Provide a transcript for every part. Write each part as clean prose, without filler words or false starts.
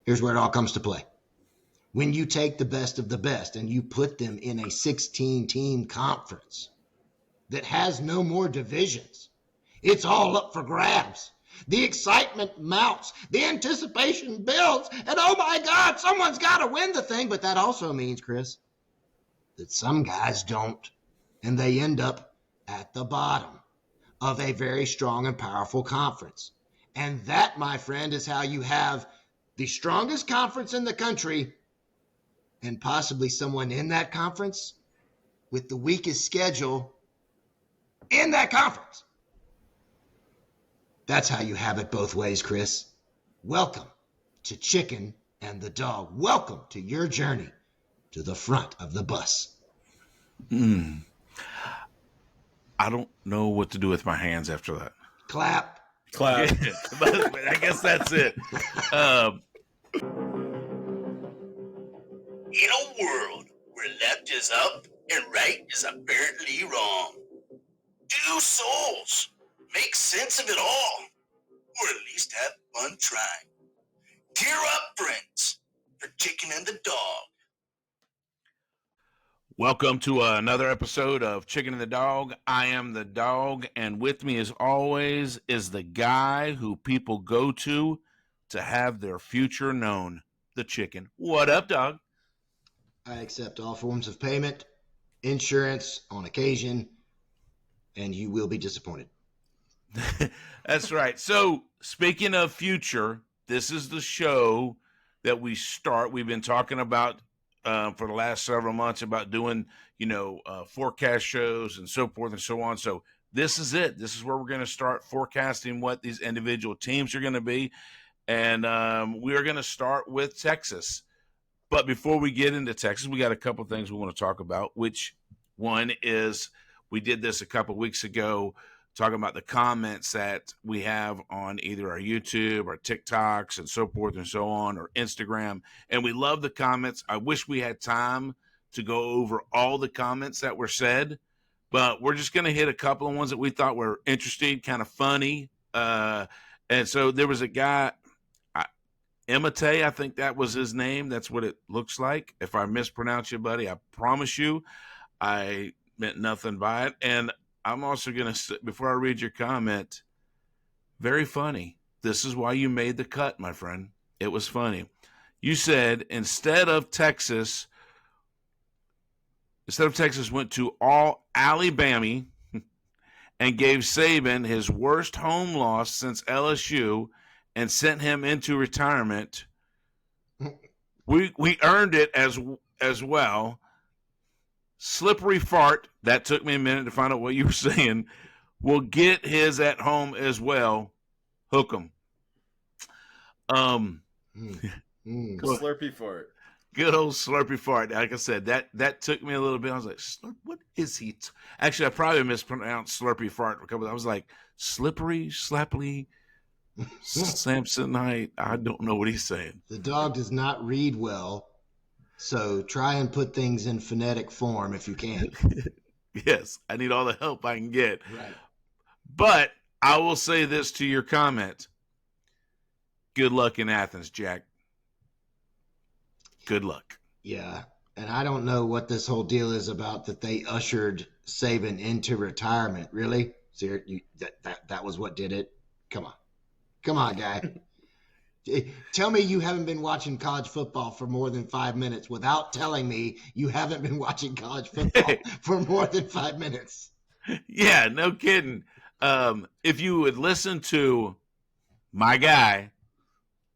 Here's where it all comes to play. When you take the best of the best and you put them in a 16-team conference that has no more divisions, it's all up for grabs. The excitement mounts, the anticipation builds, and oh my God, someone's got to win the thing. But that also means, Chris, that some guys don't, and they end up at the bottom of a very strong and powerful conference. And that, my friend, is how you have the strongest conference in the country and possibly someone in that conference with the weakest schedule in that conference. That's how you have it both ways, Chris. Welcome to Chicken and the Dog. Welcome to your journey to the front of the bus. I don't know what to do with my hands after that. Clap. Yeah, I guess that's it. In a world where left is up and right is apparently wrong, do souls make sense of it all, or at least have fun trying? Gear up, friends, for Chicken and the Dog. Welcome to another episode of Chicken and the Dog. I am the dog, and with me as always is the guy who people go to have their future known, the chicken. What up, dog? I accept all forms of payment, insurance on occasion, and you will be disappointed. That's right. So, speaking of future, this is the show that we start. We've been talking about for the last several months about doing, forecast shows and so forth and so on. So this is it. This is where we're going to start forecasting what these individual teams are going to be. And we are going to start with Texas. But before we get into Texas, we got a couple of things we want to talk about, which one is we did this a couple of weeks ago, talking about the comments that we have on either our YouTube or TikToks and so forth and so on, or Instagram. And we love the comments. I wish we had time to go over all the comments that were said, but we're just going to hit a couple of ones that we thought were interesting, kind of funny. And so there was a guy, Imite, I think that was his name. That's what it looks like. If I mispronounce you, buddy, I promise you I meant nothing by it. And I'm also going to, before I read your comment, very funny. This is why you made the cut, my friend. It was funny. You said instead of Texas went to all Alabama and gave Saban his worst home loss since LSU and sent him into retirement. We earned it as well. Slippery fart, that took me a minute to find out what you were saying, will get his at home as well. Hook 'em. Slurpy fart. Good old slurpy fart. Like I said, that took me a little bit. I was like, what is he? Actually, I probably mispronounced slurpy fart. I was like, slippery, slappily, Samsonite. I don't know what he's saying. The dog does not read well. So try and put things in phonetic form if you can. Yes, I need all the help I can get. Right. But I will say this to your comment. Good luck in Athens, Jack. Good luck. Yeah, and I don't know what this whole deal is about that they ushered Saban into retirement. Really? So that was what did it? Come on, guy. Tell me you haven't been watching college football for more than 5 minutes without telling me you haven't been watching college football for more than 5 minutes. Yeah, no kidding. If you would listen to my guy,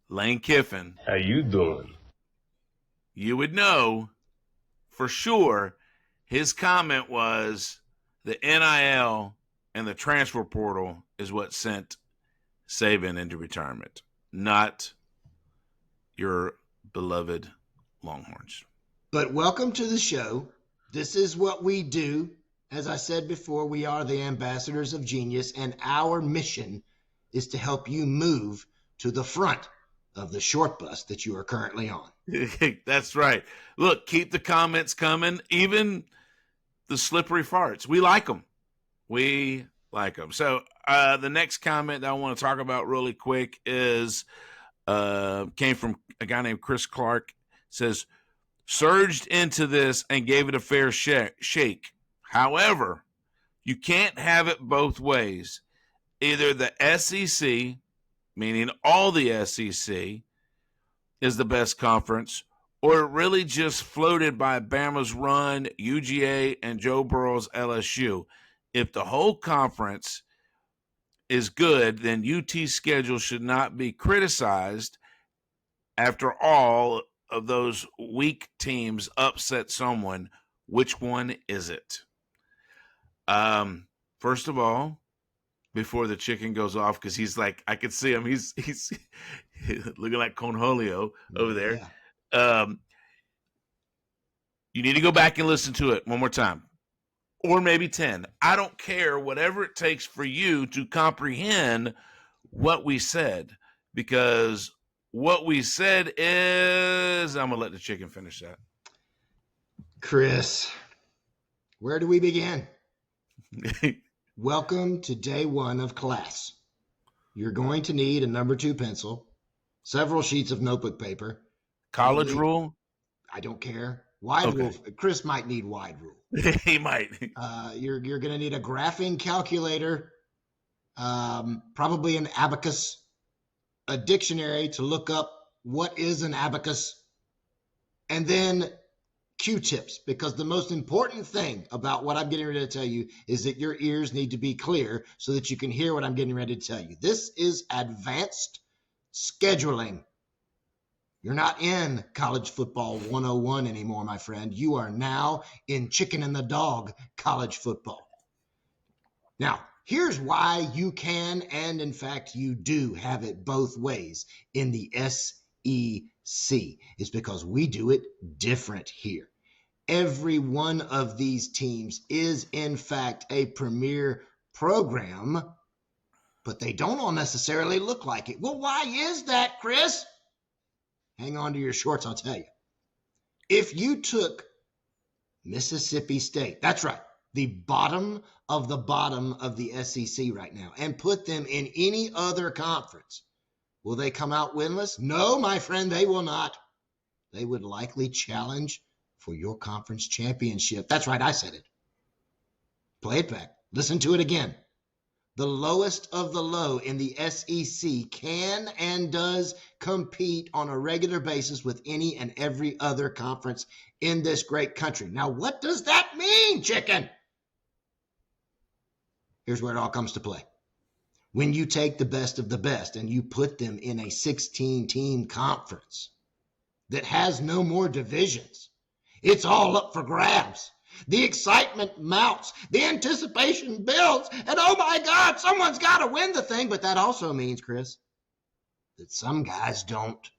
Lane Kiffin. How you doing? You would know for sure his comment was the NIL and the transfer portal is what sent Saban into retirement, not your beloved Longhorns. But welcome to the show. This is what we do. As I said before, we are the ambassadors of genius, and our mission is to help you move to the front of the short bus that you are currently on. That's right. Look, keep the comments coming, even the slippery farts. We like them. So the next comment that I want to talk about really quick is came from a guy named Chris Clark. Says, surged into this and gave it a fair shake. However, you can't have it both ways. Either the SEC, meaning all the SEC, is the best conference, or it really just floated by Bama's run, UGA, and Joe Burrow's LSU. If the whole conference is good, then UT's schedule should not be criticized. After all of those weak teams upset someone, which one is it? First of all, before the chicken goes off, because he's like, I could see him. He's looking like Conholio over there. Yeah. You need to go back and listen to it one more time, or maybe 10. I don't care, whatever it takes for you to comprehend what we said, because what we said is, I'm going to let the chicken finish that. Chris, where do we begin? Welcome to day one of class. You're going to need a number 2 pencil, several sheets of notebook paper. College rule? I don't care. Wide rule. Chris might need wide rule. He might. You're going to need a graphing calculator, probably an abacus, a dictionary to look up what is an abacus, and then Q-tips, because the most important thing about what I'm getting ready to tell you is that your ears need to be clear so that you can hear what I'm getting ready to tell you. This is advanced scheduling. You're not in college football 101 anymore, my friend. You are now in chicken and the dog college football. Now, here's why you can, and in fact, you do have it both ways in the SEC. It's because we do it different here. Every one of these teams is, in fact, a premier program, but they don't all necessarily look like it. Well, why is that, Chris? Hang on to your shorts, I'll tell you. If you took Mississippi State, that's right, the bottom of the SEC right now, and put them in any other conference, will they come out winless? No, my friend, they will not. They would likely challenge for your conference championship. That's right, I said it. Play it back. Listen to it again. The lowest of the low in the SEC can and does compete on a regular basis with any and every other conference in this great country. Now, what does that mean, chicken? Here's where it all comes to play. When you take the best of the best and you put them in a 16-team conference that has no more divisions, it's all up for grabs. The excitement mounts, the anticipation builds, and oh my God, someone's got to win the thing. But that also means, Chris, that some guys don't,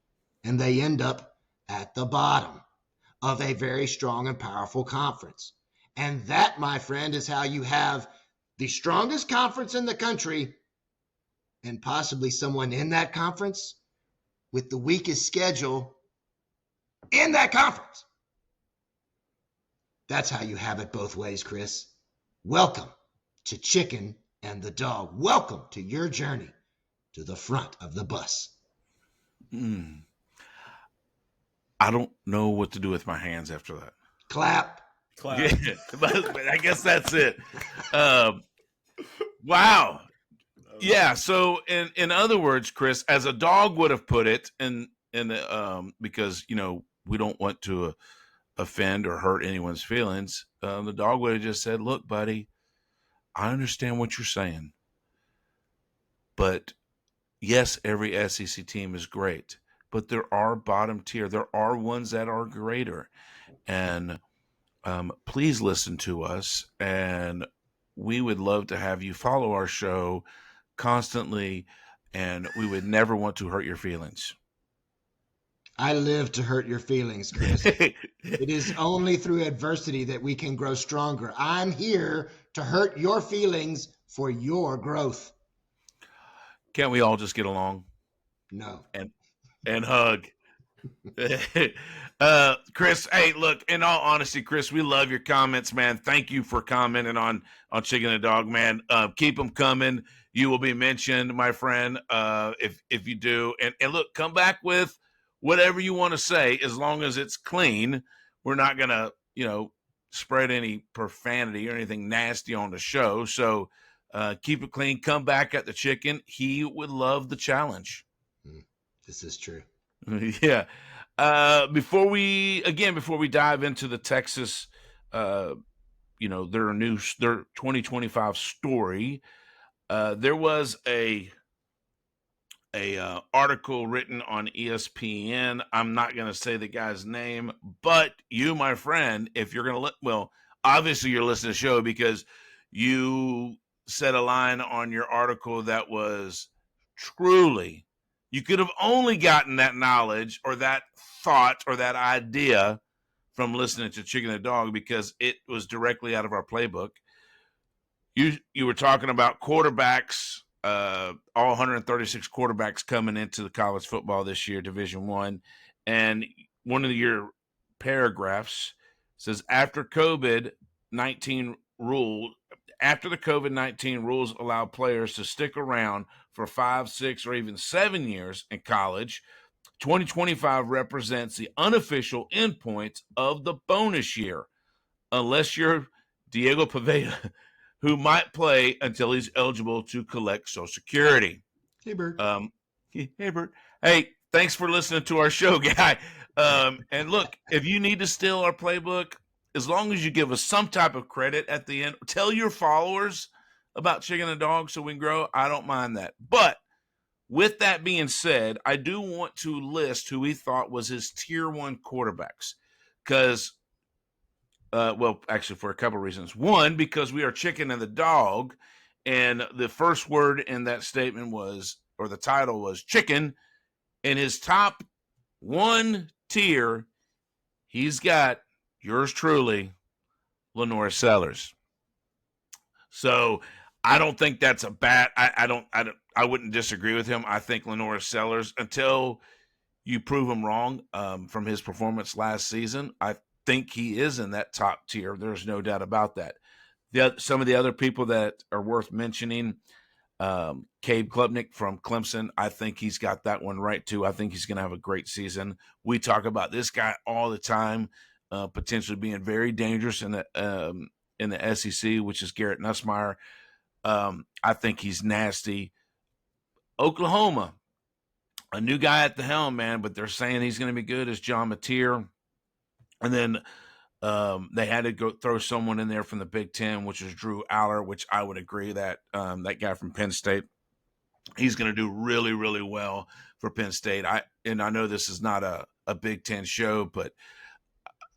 and they end up at the bottom of a very strong and powerful conference. And that, my friend, is how you have the strongest conference in the country and possibly someone in that conference with the weakest schedule in that conference. That's how you have it both ways, Chris. Welcome to Chicken and the Dog. Welcome to your journey to the front of the bus. I don't know what to do with my hands after that. Clap. Yeah, but I guess that's it. Wow. Yeah. So, in other words, Chris, as a dog would have put it, because we don't want to offend or hurt anyone's feelings, the dog would have just said, look, buddy, I understand what you're saying, but yes, every SEC team is great, but there are bottom tier. There are ones that are greater, and please listen to us, and we would love to have you follow our show constantly, and we would never want to hurt your feelings. I live to hurt your feelings, Chris. It is only through adversity that we can grow stronger. I'm here to hurt your feelings for your growth. Can't we all just get along? No. And hug. Chris, hey, look, in all honesty, Chris, we love your comments, man. Thank you for commenting on Chicken and Dog, man. Keep them coming. you will be mentioned, my friend, if you do. And look, come back with whatever you want to say, as long as it's clean. We're not going to, spread any profanity or anything nasty on the show. So keep it clean. Come back at the chicken. He would love the challenge. This is true. Yeah. Before we dive into the Texas, their 2025 story, there was a article written on ESPN. I'm not going to say the guy's name, but you, my friend, if you're going to obviously you're listening to the show because you said a line on your article that was truly, you could have only gotten that knowledge or that thought or that idea from listening to Chicken and Dog, because it was directly out of our playbook. You were talking about quarterbacks, all 136 quarterbacks coming into the college football this year, Division I, and one of your paragraphs says after the COVID-19 rules allow players to stick around for 5, 6, or even 7 years in college, 2025 represents the unofficial endpoint of the bonus year, unless you're Diego Pavetta, who might play until he's eligible to collect Social Security. Hey, Bert. Hey, Bert. Hey, thanks for listening to our show, guy. And look, if you need to steal our playbook, as long as you give us some type of credit at the end, tell your followers about Chicken and Dog so we can grow. I don't mind that. But with that being said, I do want to list who he thought was his tier 1 quarterbacks. Because actually, for a couple of reasons. One, because we are Chicken and the Dog, and the first word in that statement was, or the title was chicken. In his top 1 tier, he's got yours truly, Lenore Sellers. So I don't think that's a bad. I wouldn't disagree with him. I think Lenore Sellers, until you prove him wrong from his performance last season, I think he is in that top tier. There's no doubt about that. Some of the other people that are worth mentioning, Cade Klubnik from Clemson, I think he's got that one right too. I think he's going to have a great season. We talk about this guy all the time, potentially being very dangerous in the SEC, which is Garrett Nussmeier. I think he's nasty. Oklahoma, a new guy at the helm, man, but they're saying he's going to be good as John Mateer. And then they had to go throw someone in there from the Big Ten, which is Drew Aller, which I would agree that that guy from Penn State, he's going to do really, really well for Penn State. I know this is not a Big Ten show, but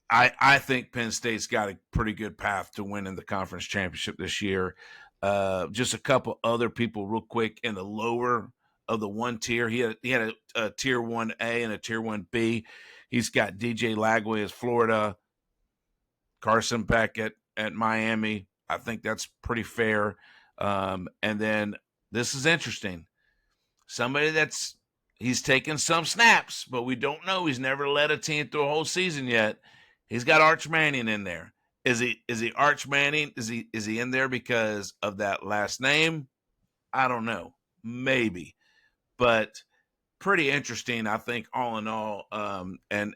I think Penn State's got a pretty good path to winning the conference championship this year. Just a couple other people real quick in the lower of the 1 tier. He had a tier 1A and a tier 1B. He's got DJ Lagway as Florida, Carson Beck at Miami. I think that's pretty fair. And then this is interesting. Somebody he's taken some snaps, but we don't know. He's never led a team through a whole season yet. He's got Arch Manning in there. Is he Arch Manning? Is he in there because of that last name? I don't know. Maybe. But pretty interesting, I think, all in all. And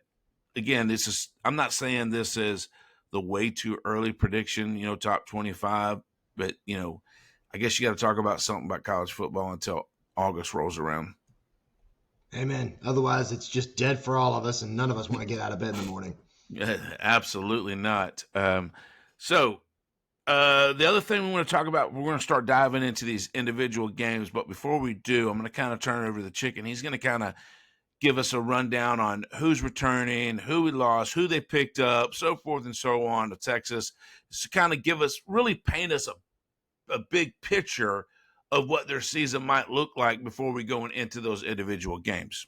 again, I'm not saying this is the way too early prediction, top 25, but I guess you got to talk about something about college football until August rolls around. Amen. Otherwise, it's just dead for all of us, and none of us want to get out of bed in the morning. Absolutely not. So the other thing we want to talk about, we're going to start diving into these individual games. But before we do, I'm going to kind of turn it over to the Chicken. He's going to kind of give us a rundown on who's returning, who we lost, who they picked up, so forth and so on to Texas, to kind of really paint us a big picture of what their season might look like before we go into those individual games.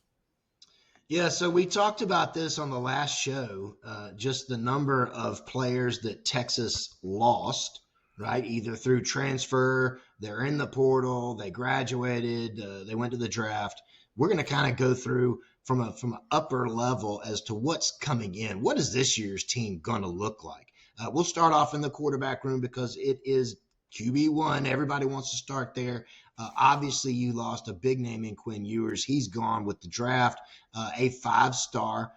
Yeah, so we talked about this on the last show, just the number of players that Texas lost, right? Either through transfer, they're in the portal, they graduated, they went to the draft. We're going to kind of go through from an upper level as to what's coming in. What is this year's team going to look like? We'll start off in the quarterback room because it is QB1, everybody wants to start there. Obviously, you lost a big name in Quinn Ewers. He's gone with the draft, a 5-star.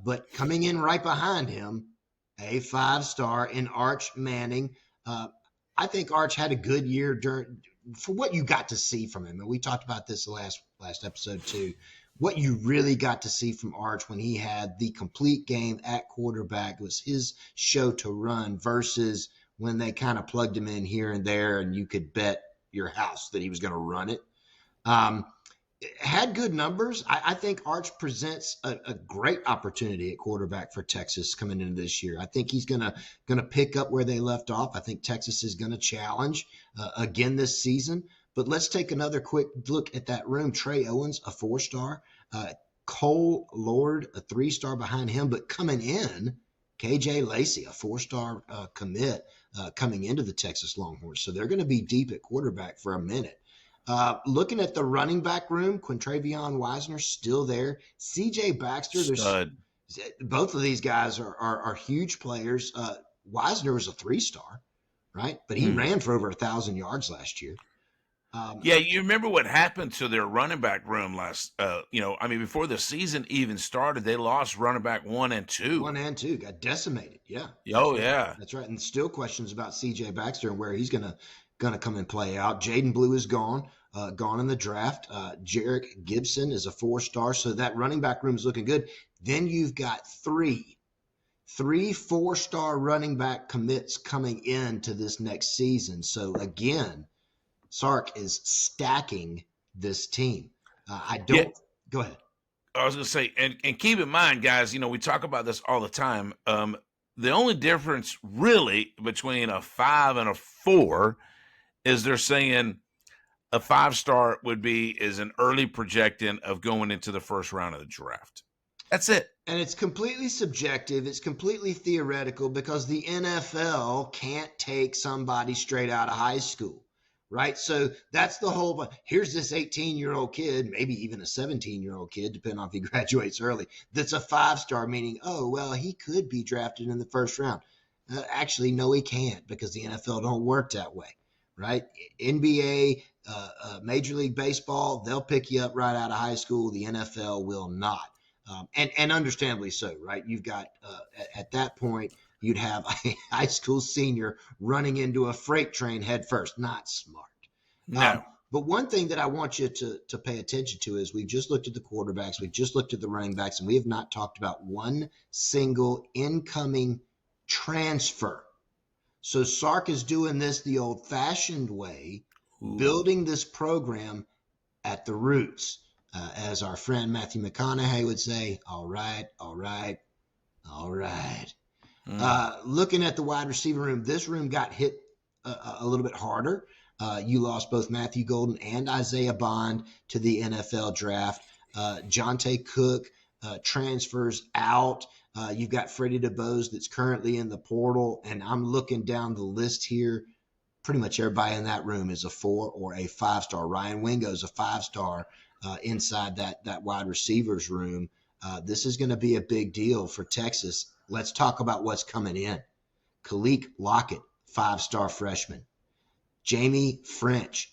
But coming in right behind him, a 5-star in Arch Manning. I think Arch had a good year for what you got to see from him. And we talked about this last episode too. What you really got to see from Arch when he had the complete game at quarterback, was his show to run versus when they kind of plugged him in here and there and you could bet your house that he was going to run it. Had good numbers. I think Arch presents a great opportunity at quarterback for Texas coming into this year. I think he's gonna pick up where they left off. I think Texas is going to challenge again this season. But let's take another quick look at that room. Trey Owens, a 4-star. Cole Lord, a 3-star behind him. But coming in, KJ Lacey, a 4-star commit coming into the Texas Longhorns. So they're going to be deep at quarterback for a minute. Looking at the running back room, Quintravion Wisner still there. CJ Baxter, both of these guys are huge players. Wisner was a 3-star, right? But he ran for over 1,000 yards last year. You remember what happened to their running back room before the season even started, they lost running back 1 and 2. 1 and 2 got decimated. Yeah. That's right. And still questions about CJ Baxter and where he's gonna come and play out. Jaden Blue is gone in the draft. Jarek Gibson is a 4-star. So that running back room is looking good. Then you've got three 4-star running back commits coming into this next season. So again, Sark is stacking this team. Go ahead. I was going to say, and keep in mind, guys, we talk about this all the time. The only difference really between a 5 and a 4 is they're saying a 5-star is an early projecting of going into the first round of the draft. That's it. And it's completely subjective. It's completely theoretical because the NFL can't take somebody straight out of high school, right? So that's the whole, here's this 18-year-old kid, maybe even a 17-year-old kid, depending on if he graduates early, that's a 5-star, meaning, oh, well, he could be drafted in the first round. Actually, no, he can't, because the NFL don't work that way, right? NBA, Major League Baseball, they'll pick you up right out of high school. The NFL will not. And understandably so, right? You've got, at that point, you'd have a high school senior running into a freight train head first. Not smart. No. But one thing that I want you to pay attention to is we've just looked at the quarterbacks, we've just looked at the running backs, and we have not talked about one single incoming transfer. So Sark is doing this the old-fashioned way, building this program at the roots. As our friend Matthew McConaughey would say, all right. Looking at the wide receiver room, this room got hit a little bit harder. You lost both Matthew Golden and Isaiah Bond to the NFL draft. Jonte Cook transfers out. You've got Freddie DeBose that's currently in the portal, and I'm looking down the list here. Pretty much everybody in that room is a 4 or a 5-star. Ryan Wingo's a 5-star inside that wide receivers room. This is going to be a big deal for Texas. Let's talk about what's coming in. Khalil Lockett, 5-star freshman. Jamie French,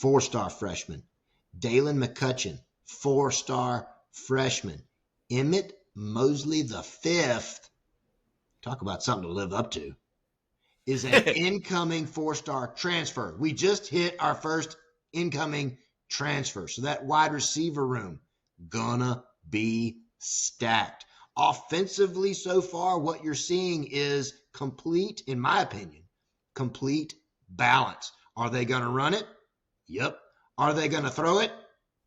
4-star freshman. Dalen McCutcheon, 4-star freshman. Emmett Mosley the 5th, talk about something to live up to, is an incoming 4-star transfer. We just hit our first incoming transfer. So that wide receiver room gonna be stacked. Offensively so far, what you're seeing is complete, in my opinion, complete balance. Are they going to run it? Yep. Are they going to throw it?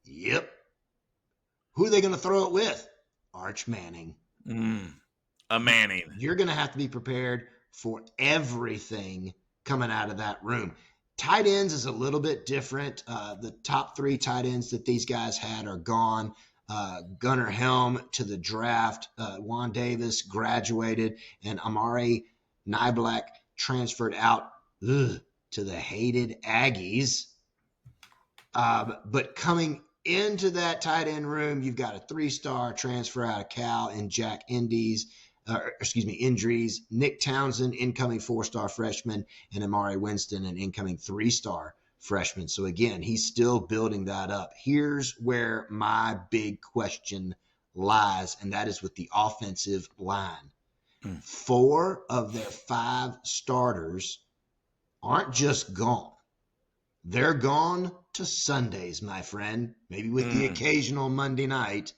Yep. Who are they going to throw it with? Arch Manning. A Manning. You're going to have to be prepared for everything coming out of that room. Tight ends is a little bit different. The top 3 tight ends that these guys had are gone. Gunnar Helm to the draft. Juan Davis graduated, and Amari Niblack transferred out to the hated Aggies. But coming into that tight end room, you've got a 3-star transfer out of Cal and Jack Indies. injuries. Nick Townsend, incoming 4-star freshman, and Amari Winston, an incoming 3-star freshman. So again, he's still building that up. Here's where my big question lies, and that is with the offensive line. 4 of their 5 starters aren't just gone. They're gone to Sundays, my friend, maybe with the occasional Monday night.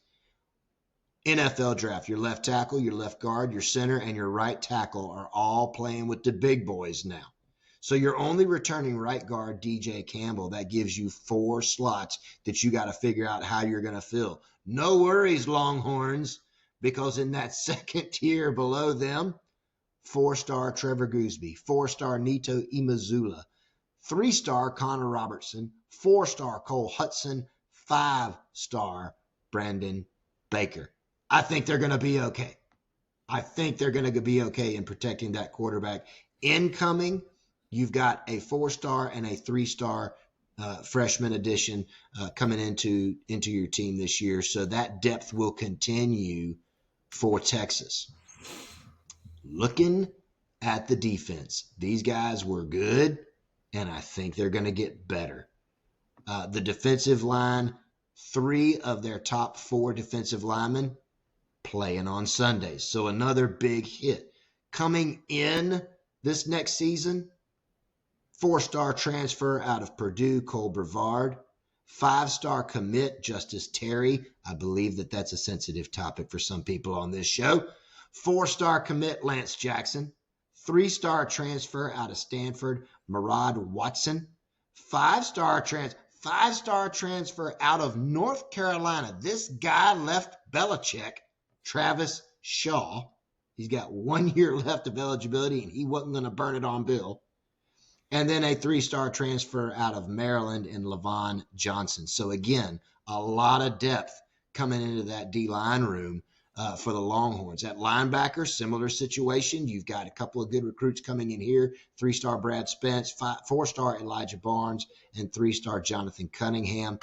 NFL draft. Your left tackle, your left guard, your center, and your right tackle are all playing with the big boys now. So you're only returning right guard DJ Campbell. That gives you 4 slots that you got to figure out how you're going to fill. No worries, Longhorns, because in that second tier below them, 4-star Trevor Gooseby, 4-star Nito Imazula, 3-star Connor Robertson, 4-star Cole Hudson, 5-star Brandon Baker. I think they're going to be okay. I think they're going to be okay in protecting that quarterback. Incoming, you've got a 4-star and a 3-star freshman addition coming into your team this year. So that depth will continue for Texas. Looking at the defense, these guys were good, and I think they're going to get better. The defensive line, 3 of their top 4 defensive linemen playing on Sundays. So another big hit. Coming in this next season, 4-star transfer out of Purdue, Cole Brevard. 5-star commit, Justice Terry. I believe that's a sensitive topic for some people on this show. 4-star commit, Lance Jackson. 3-star transfer out of Stanford, Murad Watson. 5-star transfer out of North Carolina. This guy left Belichick, Travis Shaw. He's got 1 year left of eligibility, and he wasn't going to burn it on Bill. And then a 3-star transfer out of Maryland in Levon Johnson. So again, a lot of depth coming into that D-line room for the Longhorns. At linebacker, similar situation. You've got a couple of good recruits coming in here. 3-star Brad Spence, 4-star Elijah Barnes, and 3-star Jonathan Cunningham.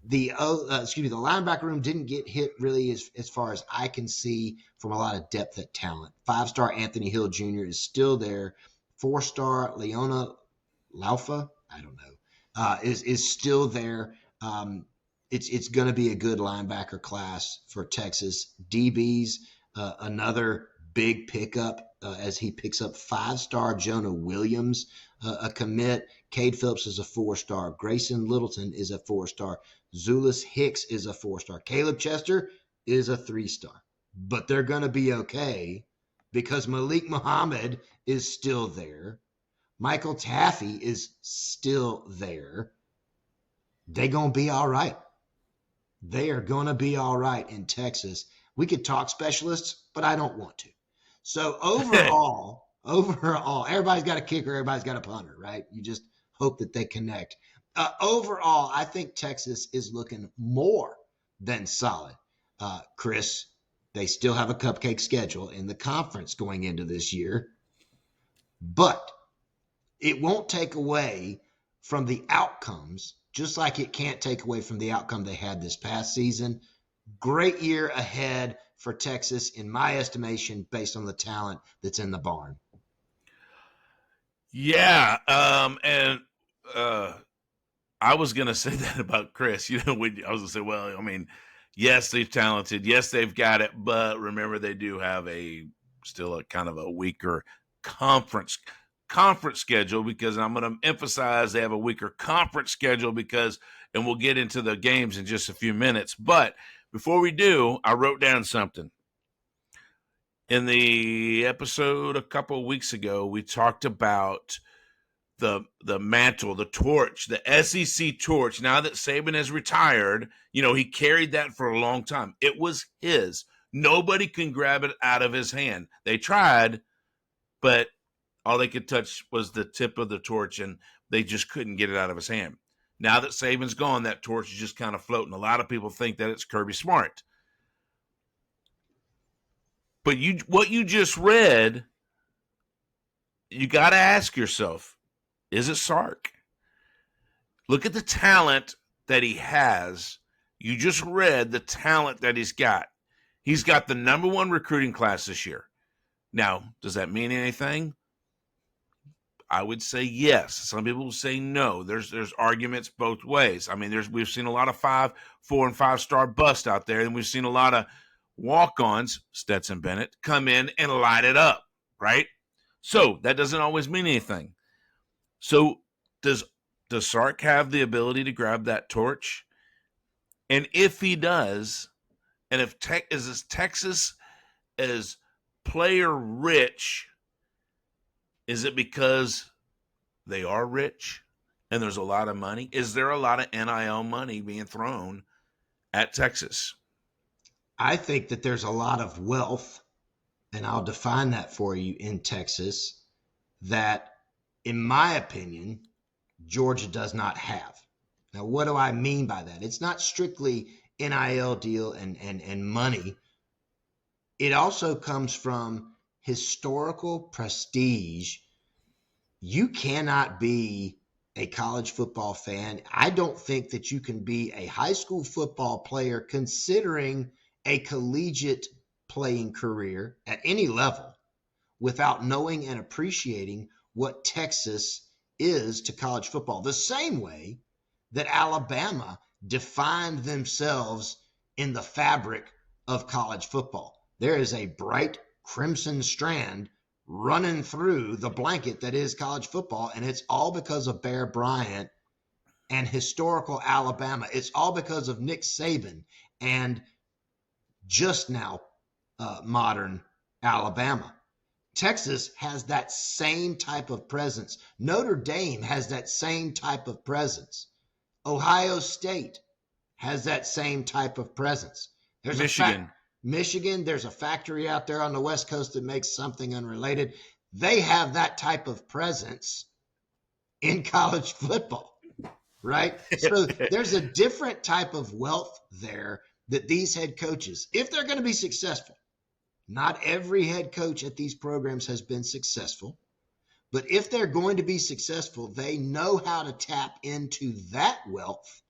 The linebacker room didn't get hit really as far as I can see from a lot of depth at talent. 5-star Anthony Hill Jr. is still there. 4-star Leona Laufa, I don't know, is still there. It's going to be a good linebacker class for Texas. DBs, another big pickup as he picks up 5-star Jonah Williams, a commit. Cade Phillips is a 4-star. Grayson Littleton is a 4-star. Zulus Hicks is a 4-star. Caleb Chester is a 3-star. But they're going to be okay because Malik Muhammad is still there. Michael Taffy is still there. They're going to be all right. They are going to be all right in Texas. We could talk specialists, but I don't want to. So overall, everybody's got a kicker, everybody's got a punter, right? You just hope that they connect. Overall, I think Texas is looking more than solid. Chris, they still have a cupcake schedule in the conference going into this year, but it won't take away from the outcomes, just like it can't take away from the outcome they had this past season. Great year ahead for Texas, in my estimation, based on the talent that's in the barn. Yeah, and I was going to say that about Chris. I was going to say, well, I mean, yes, they're talented. Yes, they've got it. But remember, they do have still a kind of a weaker conference schedule, because I'm going to emphasize they have a weaker conference schedule because, and we'll get into the games in just a few minutes. But before we do, I wrote down something. In the episode a couple of weeks ago, we talked about the mantle, the torch, the SEC torch. Now that Saban has retired, he carried that for a long time. It was his. Nobody can grab it out of his hand. They tried, but all they could touch was the tip of the torch, and they just couldn't get it out of his hand. Now that Saban's gone, that torch is just kind of floating. A lot of people think that it's Kirby Smart. But what you just read, you got to ask yourself, is it Sark? Look at the talent that he has. You just read the talent that he's got. He's got the number 1 recruiting class this year. Now, does that mean anything? I would say yes. Some people will say no. There's arguments both ways. I mean, we've seen a lot of 4 and 5-star bust out there, and we've seen a lot of walk-ons, Stetson Bennett, come in and light it up, right? So that doesn't always mean anything. So does Sark have the ability to grab that torch? And if he does, and if Texas is player rich, is it because they are rich and there's a lot of money? Is there a lot of NIL money being thrown at Texas? I think that there's a lot of wealth, and I'll define that for you, in Texas, that, in my opinion, Georgia does not have. Now, what do I mean by that? It's not strictly NIL deal and money. It also comes from historical prestige. You cannot be a college football fan. I don't think that you can be a high school football player considering a collegiate playing career at any level without knowing and appreciating what Texas is to college football. The same way that Alabama defined themselves in the fabric of college football. There is a bright crimson strand running through the blanket that is college football, and it's all because of Bear Bryant and historical Alabama. It's all because of Nick Saban and just now modern Alabama. Texas has that same type of presence. Notre Dame has that same type of presence. Ohio State has that same type of presence. There's Michigan, there's a factory out there on the West Coast that makes something unrelated. They have that type of presence in college football, right? So there's a different type of wealth there that these head coaches, if they're going to be successful, not every head coach at these programs has been successful, but if they're going to be successful, they know how to tap into that wealth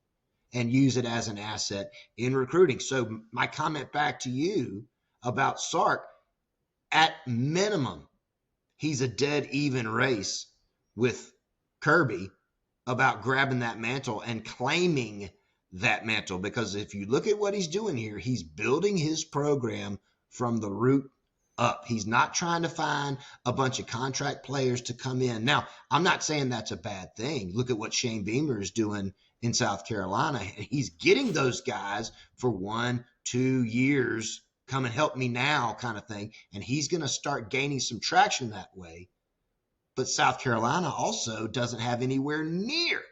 and use it as an asset in recruiting. So my comment back to you about Sark, at minimum, he's a dead even race with Kirby about grabbing that mantle and claiming that mantle. Because if you look at what he's doing here, he's building his program from the root up. He's not trying to find a bunch of contract players to come in. Now, I'm not saying that's a bad thing. Look at what Shane Beamer is doing in South Carolina. He's getting those guys for 1-2 years, come and help me now kind of thing. And he's going to start gaining some traction that way. But South Carolina also doesn't have anywhere near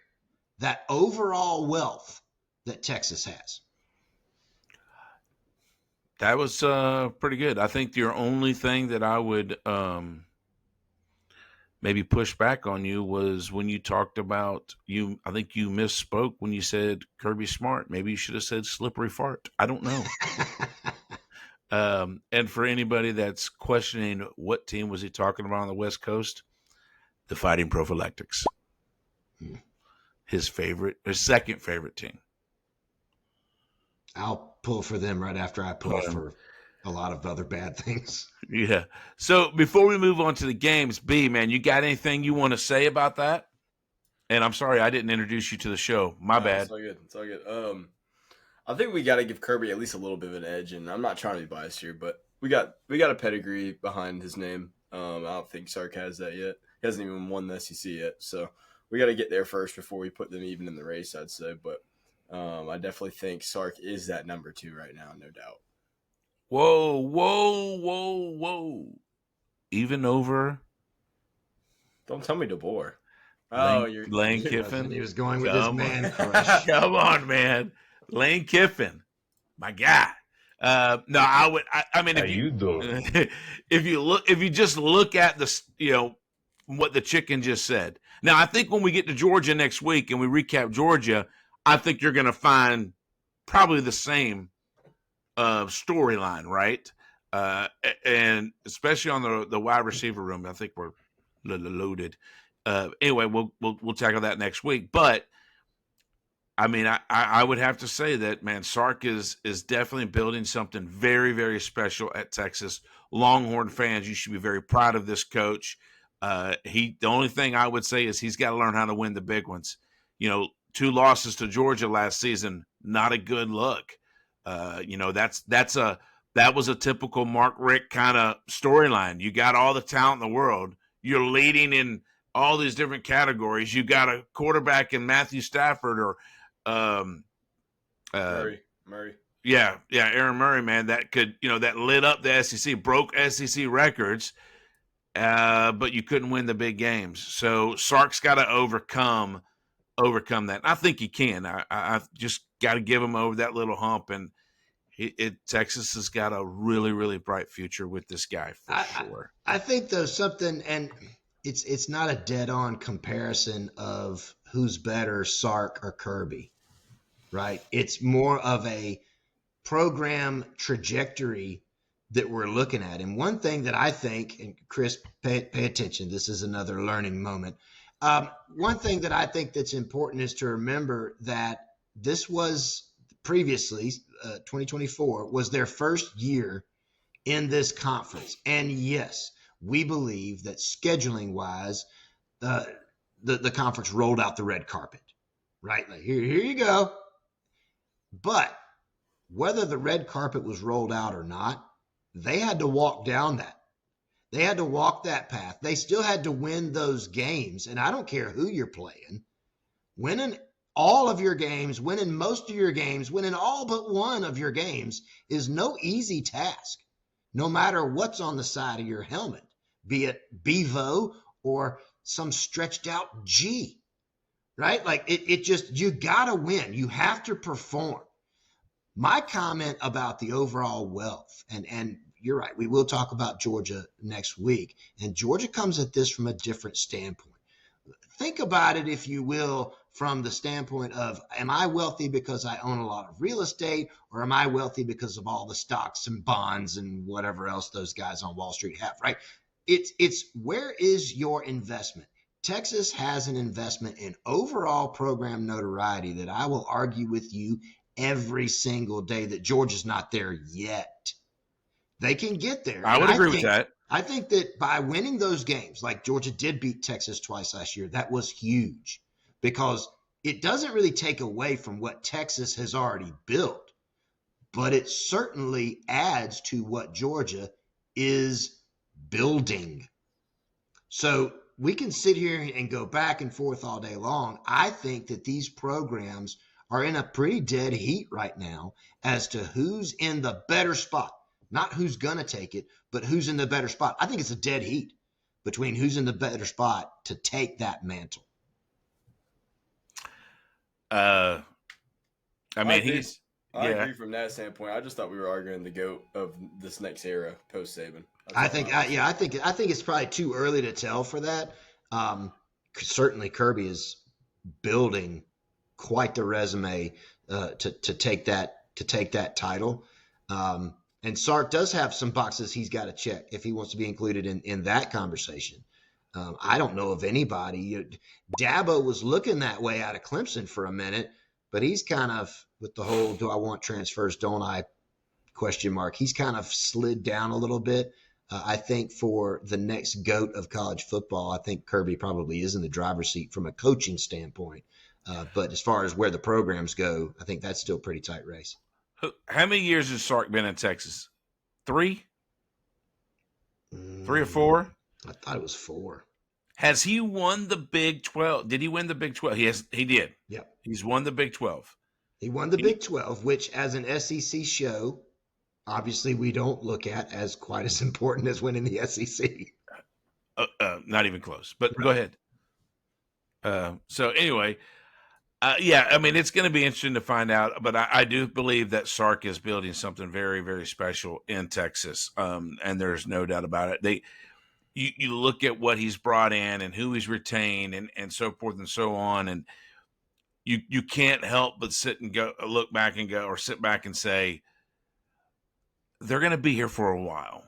that overall wealth that Texas has. That was pretty good. I think your only thing that I would maybe push back on you was when you talked about I think you misspoke when you said Kirby Smart. Maybe you should have said slippery fart. I don't know. And for anybody that's questioning what team was he talking about on the West Coast, the Fighting Prophylactics. His second favorite team. I'll pull for them right after I pull for a lot of other bad things. Yeah. So before we move on to the games, B, man, you got anything you want to say about that? And I'm sorry I didn't introduce you to the show. My bad. It's all good. It's all good. I think we got to give Kirby at least a little bit of an edge, and I'm not trying to be biased here, but we got a pedigree behind his name. I don't think Sark has that yet. He hasn't even won the SEC yet, so we got to get there first before we put them even in the race, I'd say. But I definitely think Sark is that number 2 right now, no doubt. Whoa. Even over? Don't tell me DeBoer. Lane Kiffin? He was going with his man crush. Come on, man. Lane Kiffin. My guy. No, I would. I mean, if you just look at the, what the chicken just said. Now, I think when we get to Georgia next week and we recap Georgia, I think you're going to find probably the same storyline, right? And especially on the wide receiver room, I think we're loaded. Anyway, we'll tackle that next week. But I mean, I would have to say that, man, Sark is definitely building something very, very special at Texas. Longhorn fans, you should be very proud of this coach. The only thing I would say is he's got to learn how to win the big ones. 2 losses to Georgia last season, not a good look. That was a typical Mark Richt kind of storyline. You got all the talent in the world. You're leading in all these different categories. You got a quarterback in Matthew Stafford or Murray. Yeah, Aaron Murray, man, that could, that lit up the SEC, broke SEC records, but you couldn't win the big games. So Sark's got to overcome that. And I think he can. I just got to give him over that little hump, and Texas has got a really, really bright future with this guy for sure. I think there's something, and it's not a dead-on comparison of who's better, Sark or Kirby, right? It's more of a program trajectory that we're looking at. And one thing that I think, and Chris, pay attention, this is another learning moment. One thing that I think that's important is to remember that this was previously, 2024, was their first year in this conference. And yes, we believe that scheduling-wise, the conference rolled out the red carpet, right? Like, here you go. But whether the red carpet was rolled out or not, they had to walk down that. They had to walk that path. They still had to win those games. And I don't care who you're playing. Winning all of your games, winning most of your games, winning all but one of your games is no easy task, no matter what's on the side of your helmet, be it Bevo or some stretched out G, right? Like it just, you got to win. You have to perform. My comment about the overall wealth, and you're right, we will talk about Georgia next week, and Georgia comes at this from a different standpoint. Think about it, if you will, from the standpoint of, am I wealthy because I own a lot of real estate, or am I wealthy because of all the stocks and bonds and whatever else those guys on Wall Street have, right? It's where is your investment? Texas has an investment in overall program notoriety that I will argue with you every single day that Georgia's not there yet. They can get there. I would agree with that. I think that by winning those games, like Georgia did beat Texas twice last year, that was huge, because it doesn't really take away from what Texas has already built, but it certainly adds to what Georgia is building. So we can sit here and go back and forth all day long. I think that these programs are in a pretty dead heat right now as to who's in the better spot. Not who's going to take it, but who's in the better spot. I think it's a dead heat between who's in the better spot to take that mantle. I agree from that standpoint. I just thought we were arguing the GOAT of this next era post Saban. I think it's probably too early to tell for that. Certainly Kirby is building quite the resume to take that title. And Sark does have some boxes he's got to check if he wants to be included in that conversation. I don't know of anybody. Dabo was looking that way out of Clemson for a minute, but he's kind of, with the whole "do I want transfers, don't I?" question mark, he's kind of slid down a little bit. I think for the next GOAT of college football, I think Kirby probably is in the driver's seat from a coaching standpoint. But as far as where the programs go, I think that's still a pretty tight race. How many years has Sark been in Texas? 3? 3 or 4? I thought it was 4. Has he won the Big 12? Did he win the Big 12? He did. Yeah. He's won the Big 12. He won the Big 12, which as an SEC show, obviously we don't look at as quite as important as winning the SEC. Not even close, but right. Go ahead. So anyway, I mean, it's going to be interesting to find out, but I do believe that Sark is building something very, very special in Texas, and there's no doubt about it. You look at what he's brought in and who he's retained and so forth and so on, and you can't help but sit back and say, they're going to be here for a while.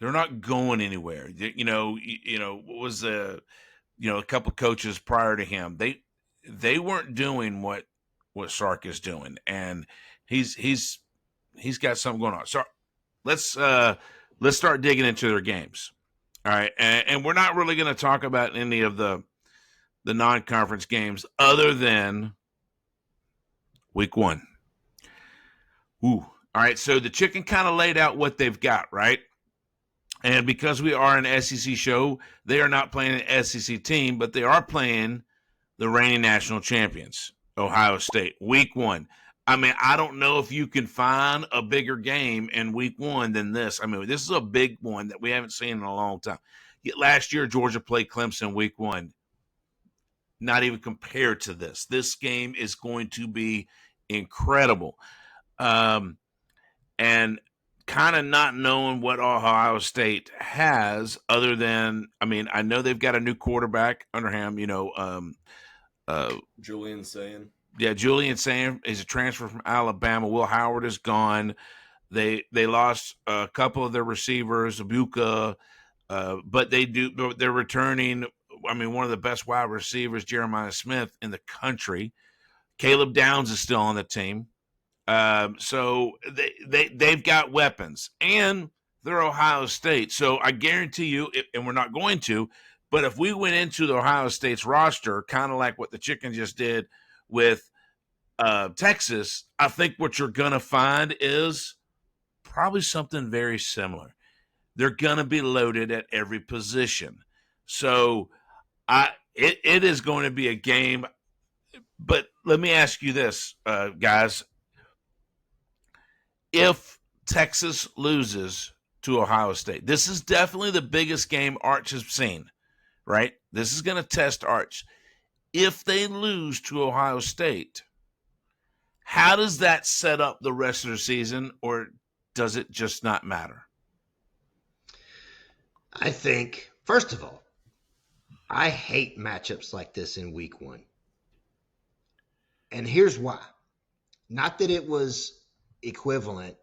They're not going anywhere. What was a couple coaches prior to him, they weren't doing what what Sark is doing, and he's got something going on. So let's start digging into their games. All right, and we're not really going to talk about any of the non-conference games other than week 1. Ooh. All right, so the Chicken kind of laid out what they've got, right? And because we are an SEC show, they are not playing an SEC team, but they are playing the reigning national champions, Ohio State, week 1. I mean, I don't know if you can find a bigger game in week 1 than this. I mean, this is a big one that we haven't seen in a long time. Yet last year, Georgia played Clemson week 1. Not even compared to this. This game is going to be incredible. And kind of not knowing what Ohio State has other than, I mean, I know they've got a new quarterback under him, Julian saying. Yeah, Julian Sam is a transfer from Alabama. Will Howard is gone. They lost a couple of their receivers, Abuka, but they're returning. I mean, one of the best wide receivers, Jeremiah Smith, in the country. Caleb Downs is still on the team. So they've got weapons, and they're Ohio State. So I guarantee you, and we're not going to, but if we went into the Ohio State's roster, kind of like what the Chicken just did with Texas, I think what you're going to find is probably something very similar. They're going to be loaded at every position. So it is going to be a game. But let me ask you this, guys. If Texas loses to Ohio State, this is definitely the biggest game Arch has seen, right? This is going to test Arch. If they lose to Ohio State, how does that set up the rest of the season, or does it just not matter? I think, first of all, I hate matchups like this in week 1. And here's why. Not that it was equivalent,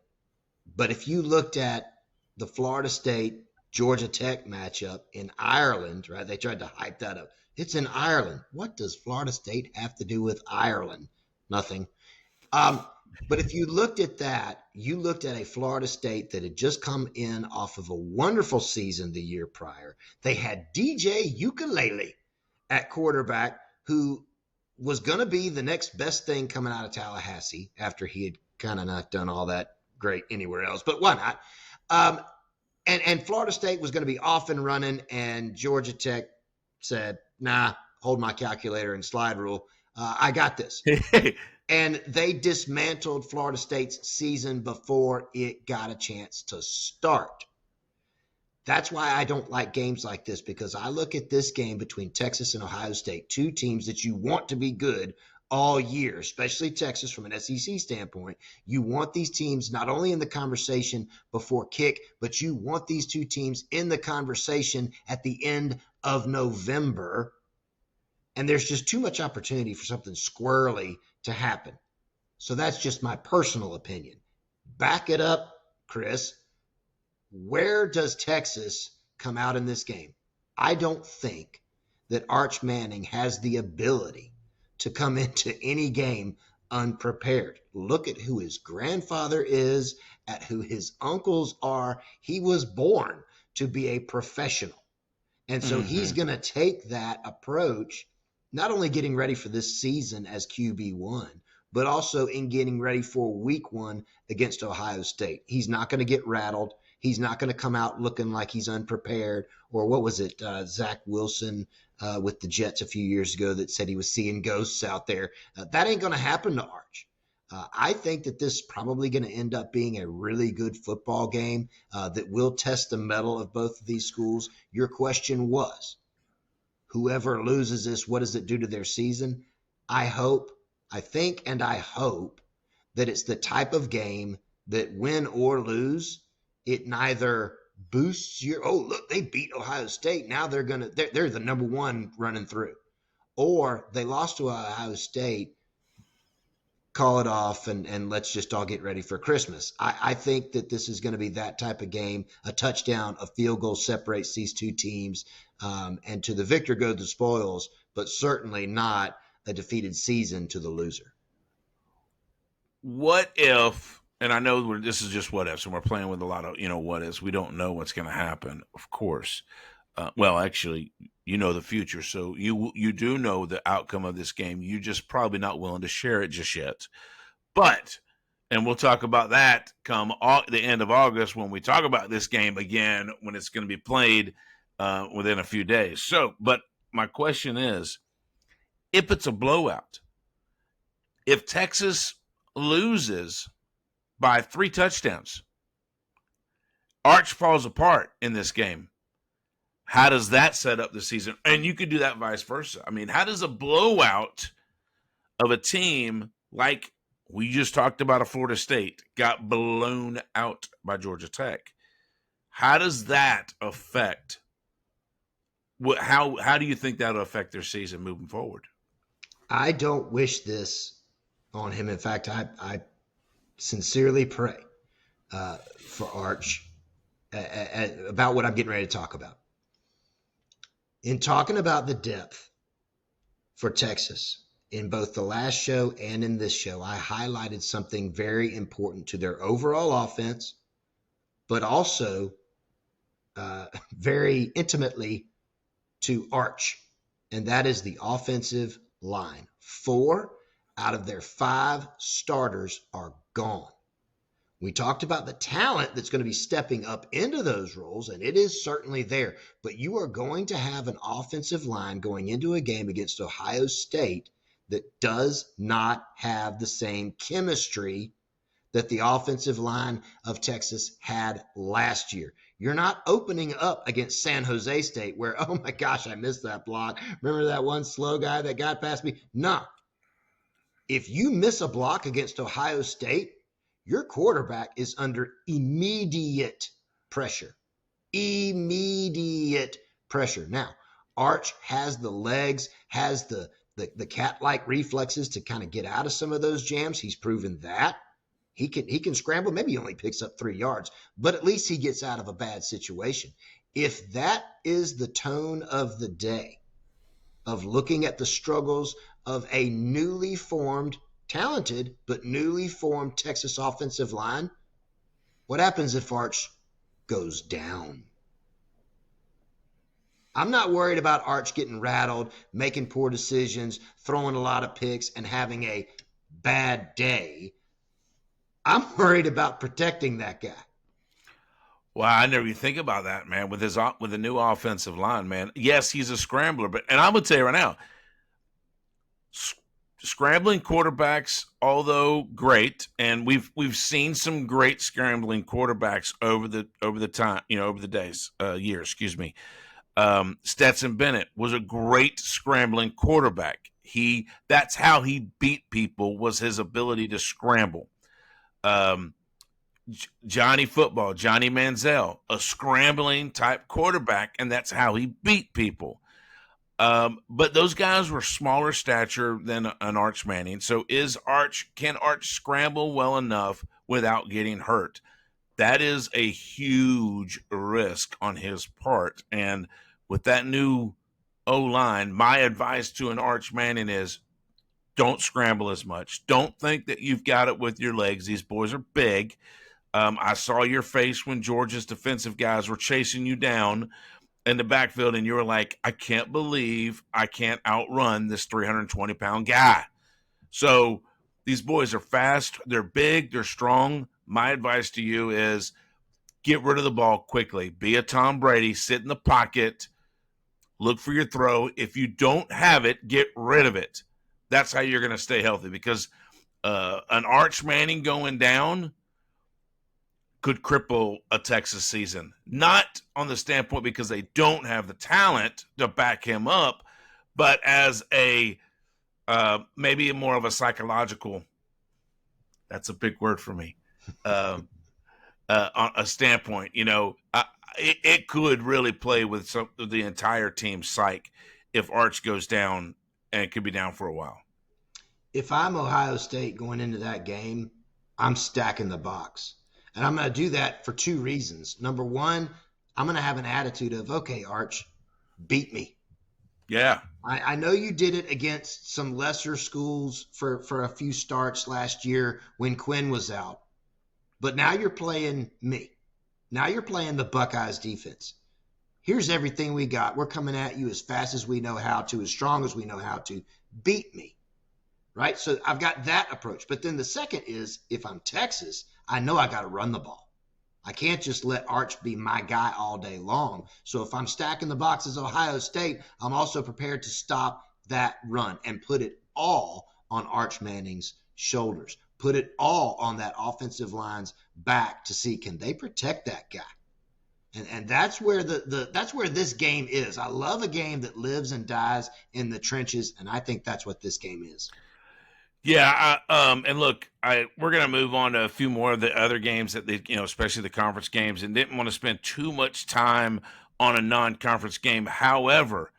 but if you looked at the Florida State Georgia Tech matchup in Ireland, right? They tried to hype that up. It's in Ireland. What does Florida State have to do with Ireland? Nothing. But if you looked at that, you looked at a Florida State that had just come in off of a wonderful season the year prior. They had DJ Ukulele at quarterback, who was going to be the next best thing coming out of Tallahassee after he had kind of not done all that great anywhere else. But why not? And Florida State was going to be off and running, and Georgia Tech said, nah, hold my calculator and slide rule. I got this. And they dismantled Florida State's season before it got a chance to start. That's why I don't like games like this, because I look at this game between Texas and Ohio State, two teams that you want to be good all year, especially Texas from an SEC standpoint. You want these teams not only in the conversation before kick, but you want these two teams in the conversation at the end of November. And there's just too much opportunity for something squirrely to happen. So that's just my personal opinion. Back it up, Chris. Where does Texas come out in this game? I don't think that Arch Manning has the ability to come into any game unprepared. Look at who his grandfather is, at who his uncles are. He was born to be a professional. And so he's going to take that approach, not only getting ready for this season as QB1, but also in getting ready for week 1 against Ohio State. He's not going to get rattled. He's not going to come out looking like he's unprepared. Or what was it, Zach Wilson with the Jets a few years ago that said he was seeing ghosts out there. That ain't going to happen to Arch. I think that this is probably going to end up being a really good football game that will test the mettle of both of these schools. Your question was, whoever loses this, what does it do to their season? I hope that it's the type of game that win or lose, it neither boosts your, oh, look, they beat Ohio State. Now they're the number 1 running through. Or they lost to Ohio State, call it off, and let's just all get ready for Christmas. I think that this is going to be that type of game. A touchdown, a field goal separates these two teams, and to the victor go the spoils, but certainly not a defeated season to the loser. what if, and I know this is just what ifs, and we're playing with a lot of, what ifs. We don't know what's going to happen, of course. Well, actually, you know the future, so you do know the outcome of this game. You're just probably not willing to share it just yet. But, and we'll talk about that come the end of August when we talk about this game again, when it's going to be played within a few days. So, but my question is, if it's a blowout, if Texas loses by 3 touchdowns, Arch falls apart in this game, how does that set up the season? And you could do that vice versa. I mean, how does a blowout of a team like we just talked about, a Florida State got blown out by Georgia Tech, how does that affect how do you think that'll affect their season moving forward? I don't wish this on him. In fact, I sincerely pray for Arch about what I'm getting ready to talk about. In talking about the depth for Texas, in both the last show and in this show, I highlighted something very important to their overall offense, but also very intimately to Arch, and that is the offensive line. 4 out of their 5 starters are gone. We talked about the talent that's going to be stepping up into those roles, and it is certainly there. But you are going to have an offensive line going into a game against Ohio State that does not have the same chemistry that the offensive line of Texas had last year. You're not opening up against San Jose State where, oh my gosh, I missed that block. Remember that one slow guy that got past me? No. If you miss a block against Ohio State, your quarterback is under immediate pressure. Immediate pressure. Now, Arch has the legs, has the cat-like reflexes to kind of get out of some of those jams. He's proven that. He can scramble. Maybe he only picks up 3 yards, but at least he gets out of a bad situation. If that is the tone of the day, of looking at the struggles of a newly formed, talented, but newly formed Texas offensive line, what happens if Arch goes down? I'm not worried about Arch getting rattled, making poor decisions, throwing a lot of picks, and having a bad day. I'm worried about protecting that guy. Well, I never even think about that, man. With the new offensive line, man. Yes, he's a scrambler, but I'm gonna tell you right now, scrambling quarterbacks, although great, and we've seen some great scrambling quarterbacks over the time, over the days, years. Excuse me. Stetson Bennett was a great scrambling quarterback. That's how he beat people, was his ability to scramble. Johnny Manziel, a scrambling type quarterback, and that's how he beat people. But those guys were smaller stature than an Arch Manning. So can Arch scramble well enough without getting hurt? That is a huge risk on his part. And with that new O-line, my advice to an Arch Manning is don't scramble as much. Don't think that you've got it with your legs. These boys are big. I saw your face when Georgia's defensive guys were chasing you down in the backfield, and you were like, I can't believe I can't outrun this 320-pound guy. So these boys are fast. They're big. They're strong. My advice to you is get rid of the ball quickly. Be a Tom Brady. Sit in the pocket. Look for your throw. If you don't have it, get rid of it. That's how you're going to stay healthy, because an Arch Manning going down could cripple a Texas season. Not on the standpoint because they don't have the talent to back him up, but as a maybe more of a psychological, that's a big word for me, on a standpoint, it could really play with the entire team's psyche if Arch goes down, and it could be down for a while. If I'm Ohio State going into that game, I'm stacking the box. And I'm going to do that for 2 reasons. Number one, I'm going to have an attitude of, okay, Arch, beat me. Yeah. I know you did it against some lesser schools for a few starts last year when Quinn was out. But now you're playing me. Now you're playing the Buckeyes defense. Here's everything we got. We're coming at you as fast as we know how to, as strong as we know how to. Beat me. Right? So I've got that approach. But then the second is, if I'm Texas, I know I got to run the ball. I can't just let Arch be my guy all day long. So if I'm stacking the box as Ohio State, I'm also prepared to stop that run and put it all on Arch Manning's shoulders. Put it all on that offensive line's back to see, can they protect that guy? And that's where that's where this game is. I love a game that lives and dies in the trenches, and I think that's what this game is. Yeah, and look, we're going to move on to a few more of the other games that they, especially the conference games, and didn't want to spend too much time on a non-conference game. However,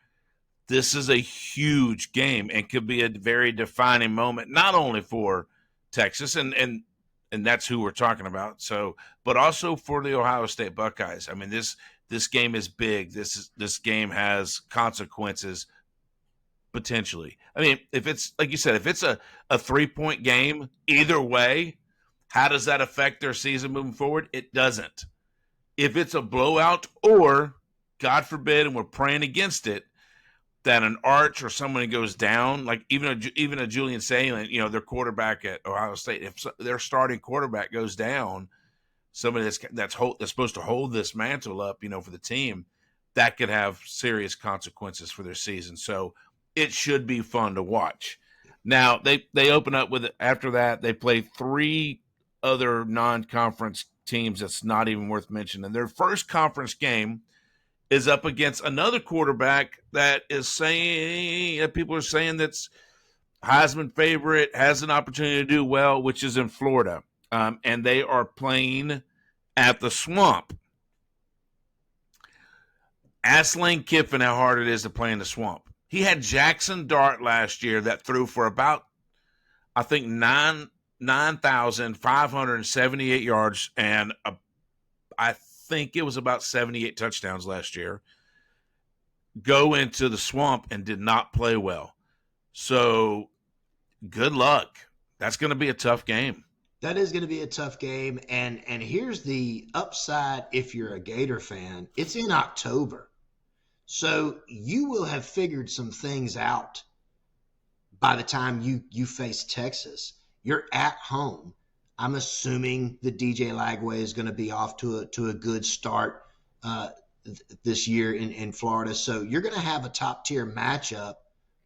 this is a huge game and could be a very defining moment, not only for Texas and that's who we're talking about. So, but also for the Ohio State Buckeyes. I mean, this game is big. This game has consequences. Potentially. I mean, if it's like you said, if it's a 3-point game, either way, how does that affect their season moving forward? It doesn't. If it's a blowout, or God forbid, and we're praying against it, that an Arch or someone goes down, like even a Julian Salant, their quarterback at Ohio State, if their starting quarterback goes down, somebody that's supposed to hold this mantle up, for the team, that could have serious consequences for their season. So it should be fun to watch. Now, they open up with, after that, they play 3 other non-conference teams that's not even worth mentioning. Their first conference game is up against another quarterback that people are saying that's Heisman favorite, has an opportunity to do well, which is in Florida. And they are playing at the Swamp. Ask Lane Kiffin how hard it is to play in the Swamp. He had Jackson Dart last year that threw for about, I think, 9,578 yards, and I think it was about 78 touchdowns last year. Go into the Swamp and did not play well. So good luck. That's going to be a tough game. That is going to be a tough game. And here's the upside if you're a Gator fan. It's in October. So you will have figured some things out by the time you face Texas. You're at home. I'm assuming that DJ Lagway is going to be off to a good start this year in Florida. So you're going to have a top-tier matchup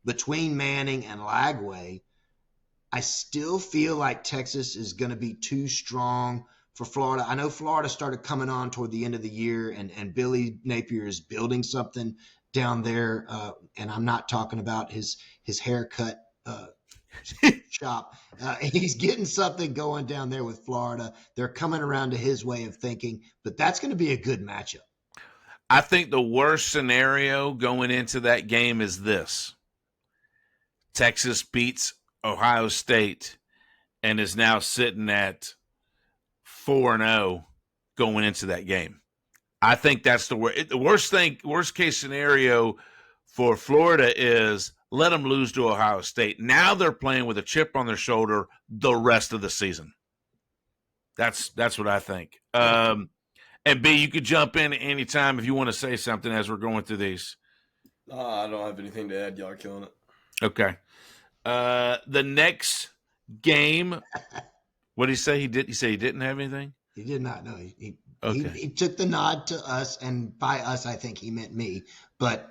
between Manning and Lagway. I still feel like Texas is going to be too strong for Florida. I know Florida started coming on toward the end of the year, and Billy Napier is building something down there. And I'm not talking about his haircut shop. He's getting something going down there with Florida. They're coming around to his way of thinking, but that's going to be a good matchup. I think the worst scenario going into that game is this. Texas beats Ohio State and is now sitting at 4-0 going into that game. I think that's the worst case scenario for Florida is let them lose to Ohio State. Now they're playing with a chip on their shoulder the rest of the season. That's what I think. And B, you could jump in anytime if you want to say something as we're going through these. I don't have anything to add. Y'all are killing it. Okay. The next game, what did he say? He said he didn't have anything? He did not. No, he took the nod to us, and by us, I think he meant me. But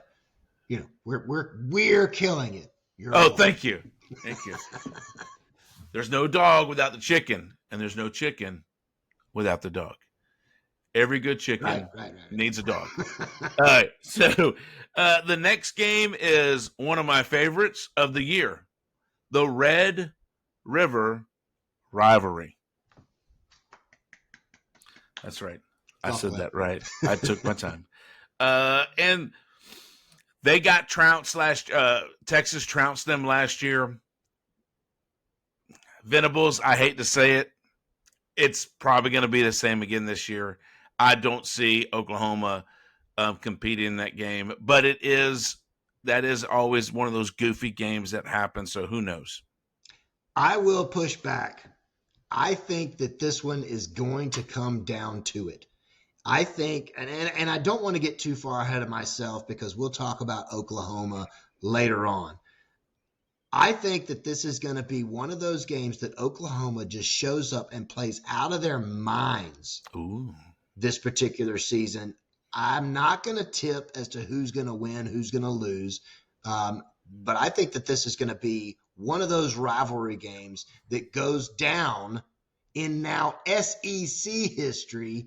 we're killing it. Thank you. There's no dog without the chicken, and there's no chicken without the dog. Every good chicken needs a dog. All right. So the next game is one of my favorites of the year, the Red River Rivalry. That's right. I said that right. I took my time. And they got trounced Texas trounced them last year. Venables, I hate to say it, it's probably going to be the same again this year. I don't see Oklahoma competing in that game, but it is that is always one of those goofy games that happen. So who knows? I will push back. I think that this one is going to come down to it. I think, and I don't want to get too far ahead of myself because we'll talk about Oklahoma later on. I think that this is going to be one of those games that Oklahoma just shows up and plays out of their minds. Ooh. This particular season. I'm not going to tip as to who's going to win, who's going to lose. But I think that this is going to be one of those rivalry games that goes down in now SEC history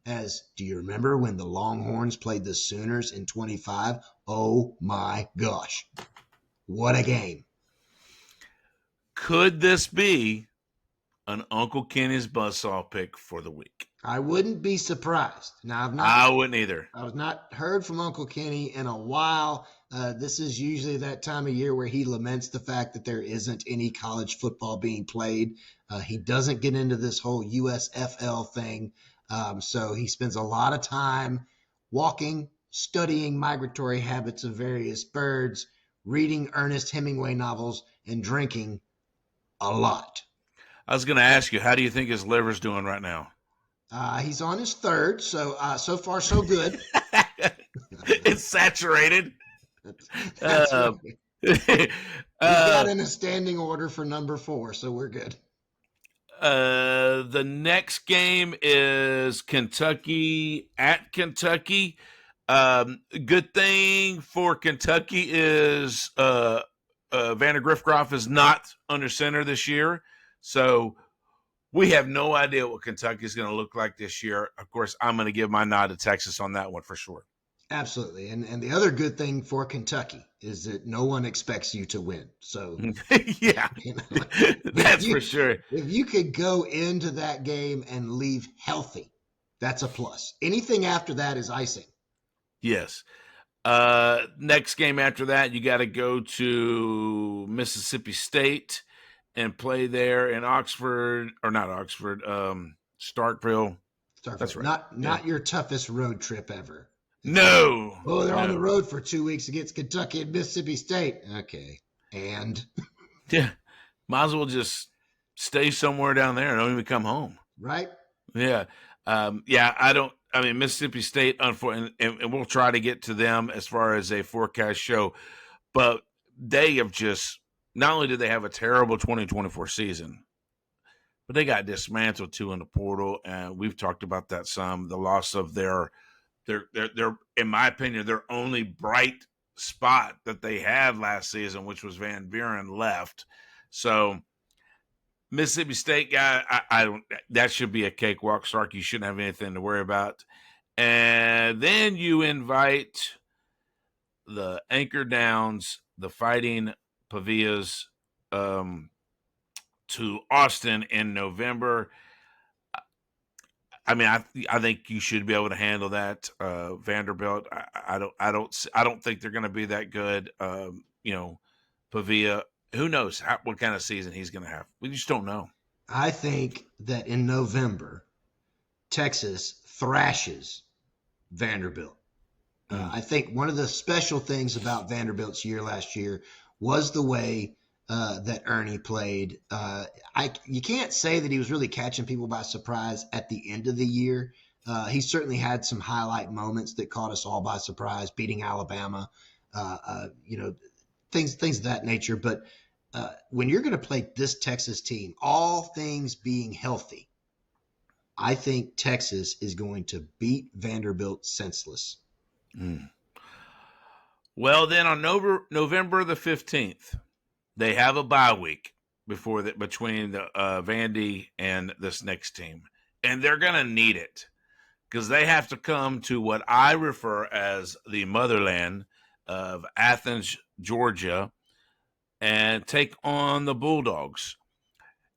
as, do you remember when the Longhorns played the Sooners in 25? Oh my gosh. What a game. Could this be an Uncle Kenny's buzzsaw pick for the week? I wouldn't be surprised. Now, I wouldn't either. I was not heard from Uncle Kenny in a while. This is usually that time of year where he laments the fact that there isn't any college football being played. He doesn't get into this whole USFL thing. So he spends a lot of time walking, studying migratory habits of various birds, reading Ernest Hemingway novels, and drinking a lot. I was going to ask you, how do you think his liver's doing right now? He's on his third, so far so good. It's saturated. That's right. We got in a standing order for number 4, so we're good. The next game is Kentucky at Kentucky. Good thing for Kentucky is Vander Griffgroff is not under center this year, so we have no idea what Kentucky is going to look like this year. Of course, I'm going to give my nod to Texas on that one for sure. Absolutely. And the other good thing for Kentucky is that no one expects you to win. So, yeah, that's for sure. If you could go into that game and leave healthy, that's a plus. Anything after that is icing. Yes. Next game after that, you got to go to Mississippi State and play there in Starkville. That's right. Not your toughest road trip ever. No. Oh, they're on the road for 2 weeks against Kentucky and Mississippi State. Okay. And? Yeah. Might as well just stay somewhere down there and don't even come home. Right? Yeah. Mississippi State, unfortunately, and we'll try to get to them as far as a forecast show, but they have just, not only did they have a terrible 2024 season, but they got dismantled too in the portal, and we've talked about that some. The loss of their in my opinion, their only bright spot that they had last season, which was Van Buren, left. So Mississippi State guy, I don't. That should be a cakewalk. Sark, you shouldn't have anything to worry about. And then you invite the Anchor Downs, the Fighting Pavillas, to Austin in November. I mean, I think you should be able to handle that. Vanderbilt, I don't think they're going to be that good. Pavia, who knows what kind of season he's going to have? We just don't know. I think that in November, Texas thrashes Vanderbilt. I think one of the special things about Vanderbilt's year last year was the way that Ernie played. You can't say that he was really catching people by surprise at the end of the year. He certainly had some highlight moments that caught us all by surprise, beating Alabama, things of that nature. But when you're going to play this Texas team, all things being healthy, I think Texas is going to beat Vanderbilt senseless. Well, then on November the 15th, they have a bye week between the Vandy and this next team, and they're going to need it because they have to come to what I refer as the motherland of Athens, Georgia, and take on the Bulldogs.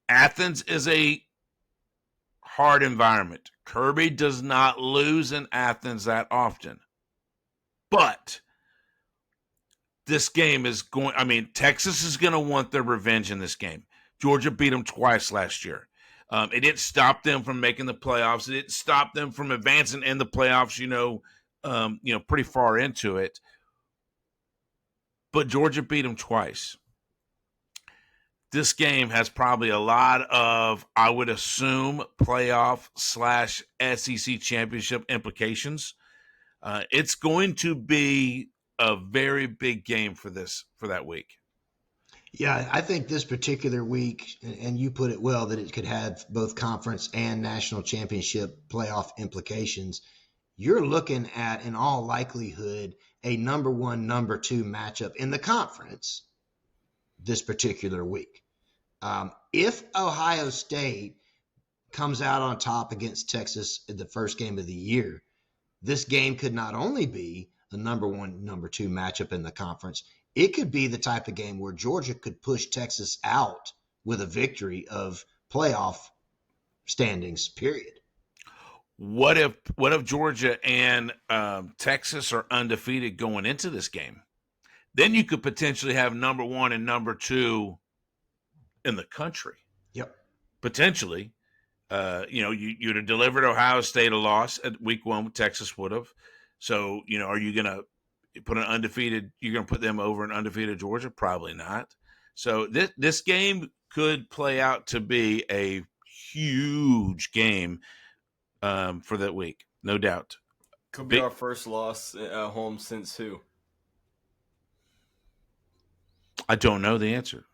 Athens is a hard environment. Kirby does not lose in Athens that often, but this game is Texas is going to want their revenge in this game. Georgia beat them twice last year. It didn't stop them from making the playoffs. It didn't stop them from advancing in the playoffs, pretty far into it. but Georgia beat them twice. This game has probably a lot of, I would assume, playoff / SEC championship implications. It's going to be a very big game for that week. Yeah, I think this particular week, and you put it well, that it could have both conference and national championship playoff implications. You're looking at, in all likelihood, a number 1, number 2 matchup in the conference this particular week. If Ohio State comes out on top against Texas in the first game of the year, this game could not only be a number 1, number 2 matchup in the conference, it could be the type of game where Georgia could push Texas out with a victory of playoff standings, period. What if Georgia and Texas are undefeated going into this game? Then you could potentially have number 1 and number 2 in the country. Yep. Potentially. You'd have delivered Ohio State a loss at week 1, Texas would have. So, are you going to put you're going to put them over an undefeated Georgia? Probably not. So this game could play out to be a huge game for that week. No doubt. Could be our first loss at home since who? I don't know the answer.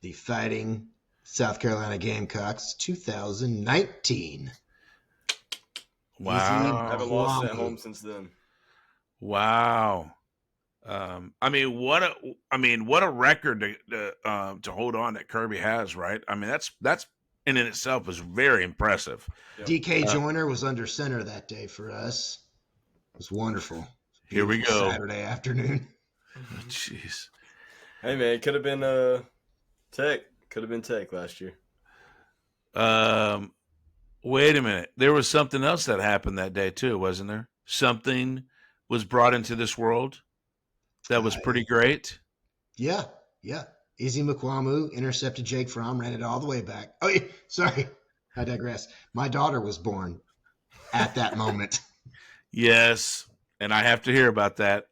The Fighting South Carolina Gamecocks 2019. Wow. Haven't lost at home since then. Wow. What a record to hold on that Kirby has, right? I mean, that's in itself is very impressive. Yep. DK Joyner was under center that day for us. It was wonderful. Here we go. Saturday afternoon. Jeez. Hey man, it could have been Tech. Could have been Tech last year. Wait a minute. There was something else that happened that day too, wasn't there? Something was brought into this world that was pretty great. Yeah. Izzy McQuamu intercepted Jake Fromm, ran it all the way back. Oh, yeah, sorry. I digress. My daughter was born at that moment. Yes, and I have to hear about that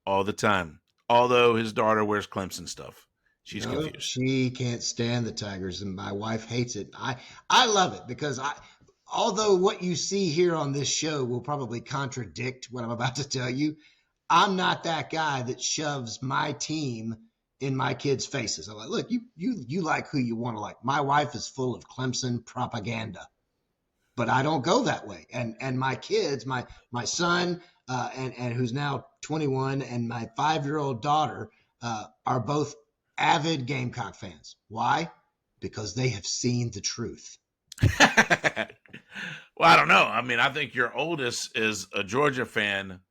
all the time. Although his daughter wears Clemson stuff. She's confused. She can't stand the Tigers, and my wife hates it. I love it because although what you see here on this show will probably contradict what I'm about to tell you, I'm not that guy that shoves my team in my kids' faces. I'm like, look, you like who you want to like. My wife is full of Clemson propaganda, but I don't go that way. And my kids, my son, and who's now 21, and my 5-year-old daughter are both avid Gamecock fans. Why? Because they have seen the truth. Well, I don't know. I mean, I think your oldest is a Georgia fan,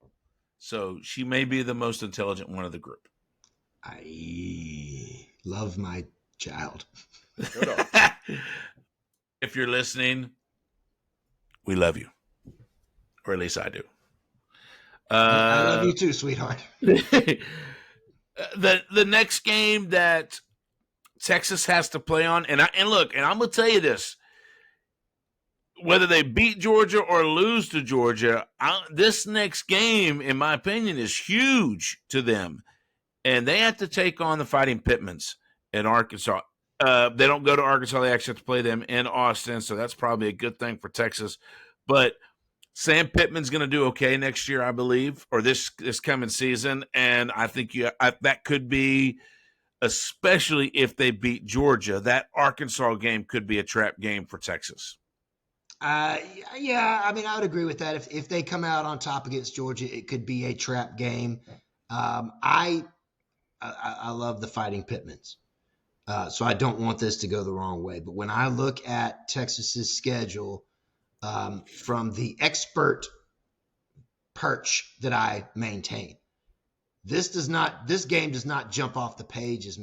so she may be the most intelligent one of the group. I love my child. If you're listening, we love you. Or at least I do. I love you too, sweetheart. The next game that Texas has to play on, and look, and I'm gonna tell you this: whether they beat Georgia or lose to Georgia, this next game, in my opinion, is huge to them, and they have to take on the Fighting Pittmans in Arkansas. They don't go to Arkansas; they actually have to play them in Austin, so that's probably a good thing for Texas. But Sam Pittman's going to do okay next year, I believe, or this coming season, and I think that could be, especially if they beat Georgia, that Arkansas game could be a trap game for Texas. Yeah, I mean, I would agree with that. If they come out on top against Georgia, it could be a trap game. I love the Fighting Pittmans, so I don't want this to go the wrong way. But when I look at Texas's schedule, from the expert perch that I maintain, this game does not jump off the page as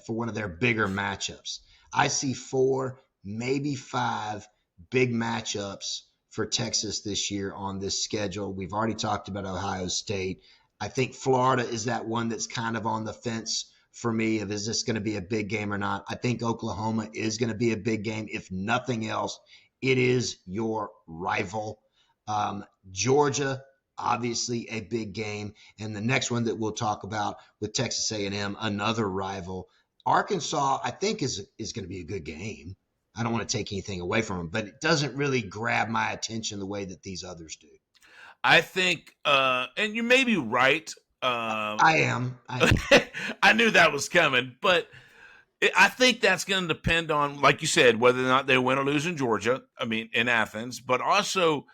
for one of their bigger matchups. I see 4, maybe 5 big matchups for Texas this year on this schedule. We've already talked about Ohio State. I think Florida is that one that's kind of on the fence for me of, is this going to be a big game or not? I think Oklahoma is going to be a big game. If nothing else, it is your rival. Georgia, obviously a big game. And the next one that we'll talk about with Texas A&M, another rival. Arkansas, I think, is going to be a good game. I don't want to take anything away from them, but it doesn't really grab my attention the way that these others do. I think, and you may be right. I am. I knew that was coming, but I think that's going to depend on, like you said, whether or not they win or lose in Georgia. I mean, in Athens, but also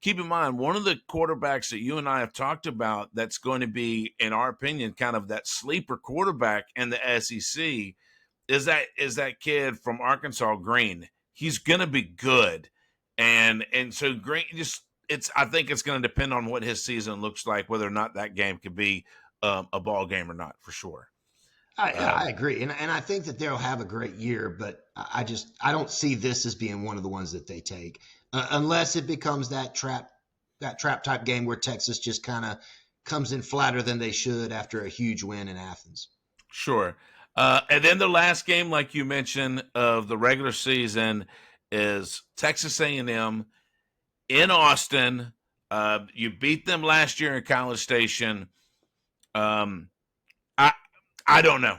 keep in mind, one of the quarterbacks that you and I have talked about that's going to be, in our opinion, kind of that sleeper quarterback in the SEC is that kid from Arkansas, Green. He's going to be good, and so Green I think it's going to depend on what his season looks like, whether or not that game could be a ball game or not, for sure. I agree, and I think that they'll have a great year, but I don't see this as being one of the ones that they take, unless it becomes that trap type game where Texas just kind of comes in flatter than they should after a huge win in Athens. Sure. And then the last game, like you mentioned, of the regular season is Texas A&M in Austin. You beat them last year in College Station. I don't know.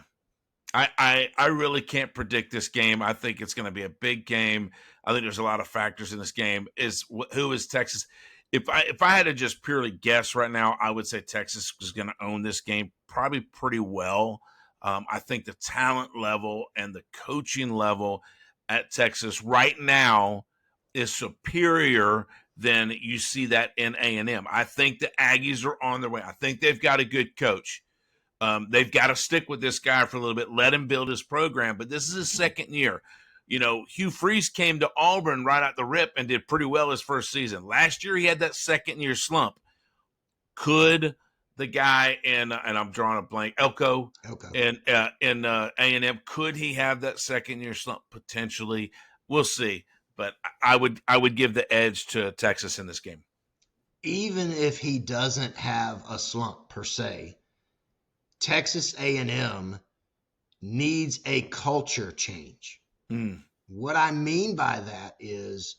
I really can't predict this game. I think it's going to be a big game. I think there's a lot of factors in this game. Who is Texas? If I had to just purely guess right now, I would say Texas is going to own this game probably pretty well. I think the talent level and the coaching level at Texas right now is superior than you see that in A&M. I think the Aggies are on their way. I think they've got a good coach. They've got to stick with this guy for a little bit, let him build his program. But this is his second year. You know, Hugh Freeze came to Auburn right out the rip and did pretty well his first season. Last year, he had that second-year slump. Could the guy and I'm drawing a blank, Elko. In A&M, could he have that second-year slump? Potentially. We'll see. But I would give the edge to Texas in this game. Even if he doesn't have a slump per se, Texas A&M needs a culture change. What I mean by that is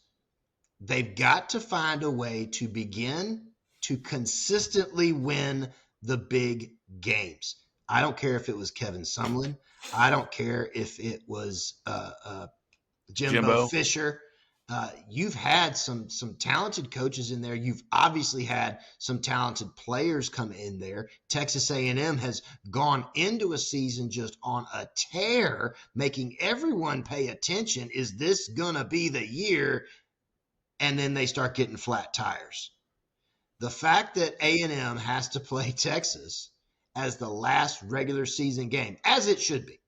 they've got to find a way to begin to consistently win the big games. I don't care if it was Kevin Sumlin. I don't care if it was Jimbo Fisher. You've had some talented coaches in there. You've obviously had some talented players come in there. Texas A&M has gone into a season just on a tear, making everyone pay attention. Is this going to be the year? And then they start getting flat tires. The fact that A&M has to play Texas as the last regular season game, as it should be.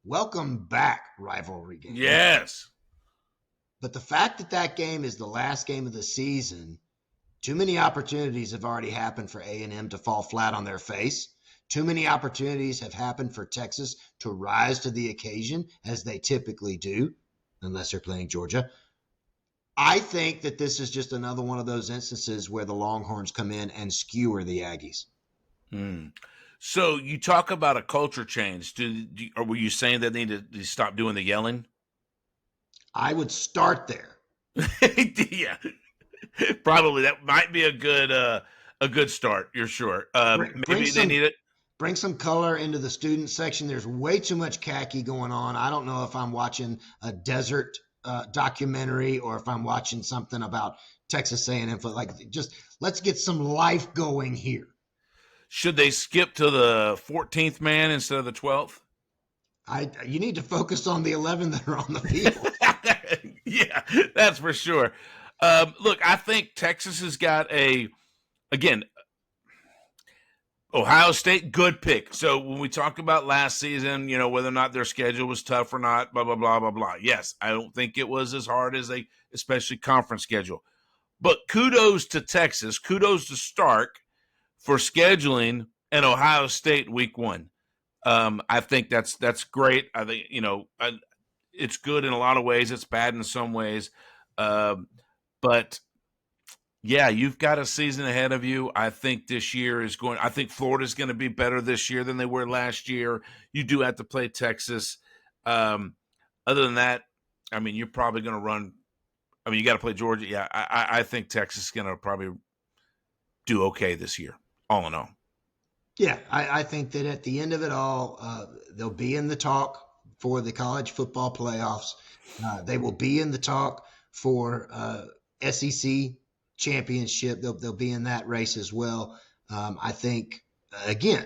Welcome back, rivalry game. Yes. But the fact that that game is the last game of the season, too many opportunities have already happened for A&M to fall flat on their face. Too many opportunities have happened for Texas to rise to the occasion, as they typically do, unless they're playing Georgia. I think that this is just another one of those instances where the Longhorns come in and skewer the Aggies. So you talk about a culture change. Or were you saying that they need to stop doing the yelling? I would start there. Yeah, probably that might be a good start. You're sure. Maybe they need it. Bring some color into the student section. There's way too much khaki going on. I don't know if I'm watching a desert documentary or if I'm watching something about Texas A&M. Just let's get some life going here. Should they skip to the 14th man instead of the 12th? You need to focus on the 11 that are on the field. Yeah, that's for sure. Look, I think Texas has got Ohio State, good pick. So when we talk about last season, you know, whether or not their schedule was tough or not, blah, blah, blah, blah, blah. Yes, I don't think it was as hard as especially conference schedule. But kudos to Texas, kudos to Stark for scheduling an Ohio State week 1. I think that's great. I think, you know, it's good in a lot of ways. It's bad in some ways. But yeah, you've got a season ahead of you. I think I think Florida's going to be better this year than they were last year. You do have to play Texas. Other than that, I mean, you're probably going to run. I mean, you got to play Georgia. Yeah, I think Texas is going to probably do okay this year, all in all. Yeah, I think that at the end of it all, they'll be in the talk for the college football playoffs. They will be in the talk for SEC championship. They'll be in that race as well. I think, again,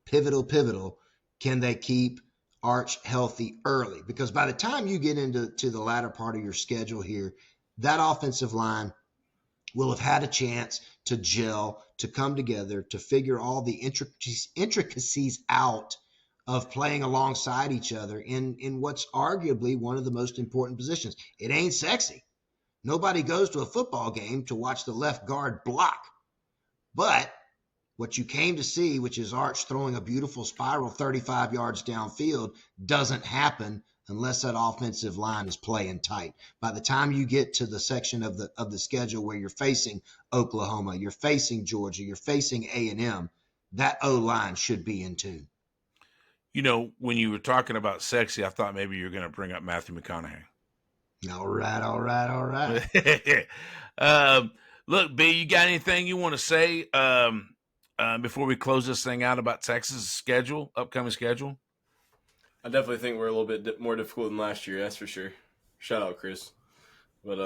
pivotal. Can they keep Arch healthy early? Because by the time you get into the latter part of your schedule here, that offensive line will have had a chance to gel, to come together, to figure all the intricacies out of playing alongside each other in what's arguably one of the most important positions. It ain't sexy. Nobody goes to a football game to watch the left guard block. But what you came to see, which is Arch throwing a beautiful spiral 35 yards downfield, doesn't happen unless that offensive line is playing tight. By the time you get to the section of the schedule where you're facing Oklahoma, you're facing Georgia, you're facing A&M, that O-line should be in tune. You know, when you were talking about sexy, I thought maybe you were going to bring up Matthew McConaughey. All right. Look, B, you got anything you want to say before we close this thing out about Texas' schedule, upcoming schedule? I definitely think we're a little bit more difficult than last year. That's for sure. Shout out, Chris. But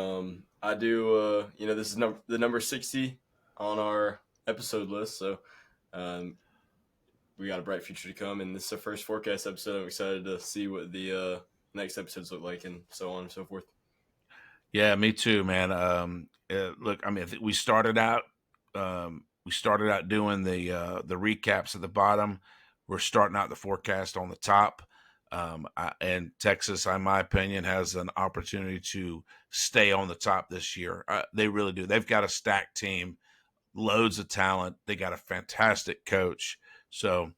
I do. This is the number 60 on our episode list, so we got a bright future to come. And this is our first forecast episode. I'm excited to see what the next episodes look like, and so on and so forth. Yeah, me too, man. Look, I mean, we started out doing the recaps at the bottom. We're starting out the forecast on the top. And Texas, in my opinion, has an opportunity to stay on the top this year. They really do. They've got a stacked team, loads of talent. They got a fantastic coach. So,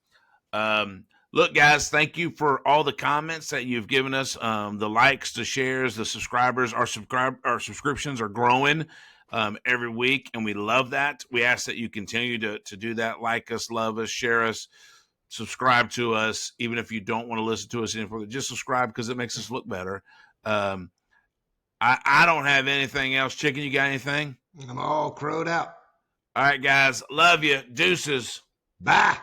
look, guys, thank you for all the comments that you've given us, the likes, the shares, the subscribers. Our subscriptions are growing every week, and we love that. We ask that you continue to do that. Like us, love us, share us. Subscribe to us, even if you don't want to listen to us anymore. Just subscribe because it makes us look better. I don't have anything else. Chicken, you got anything? I'm all crowed out. All right, guys. Love you. Deuces. Bye.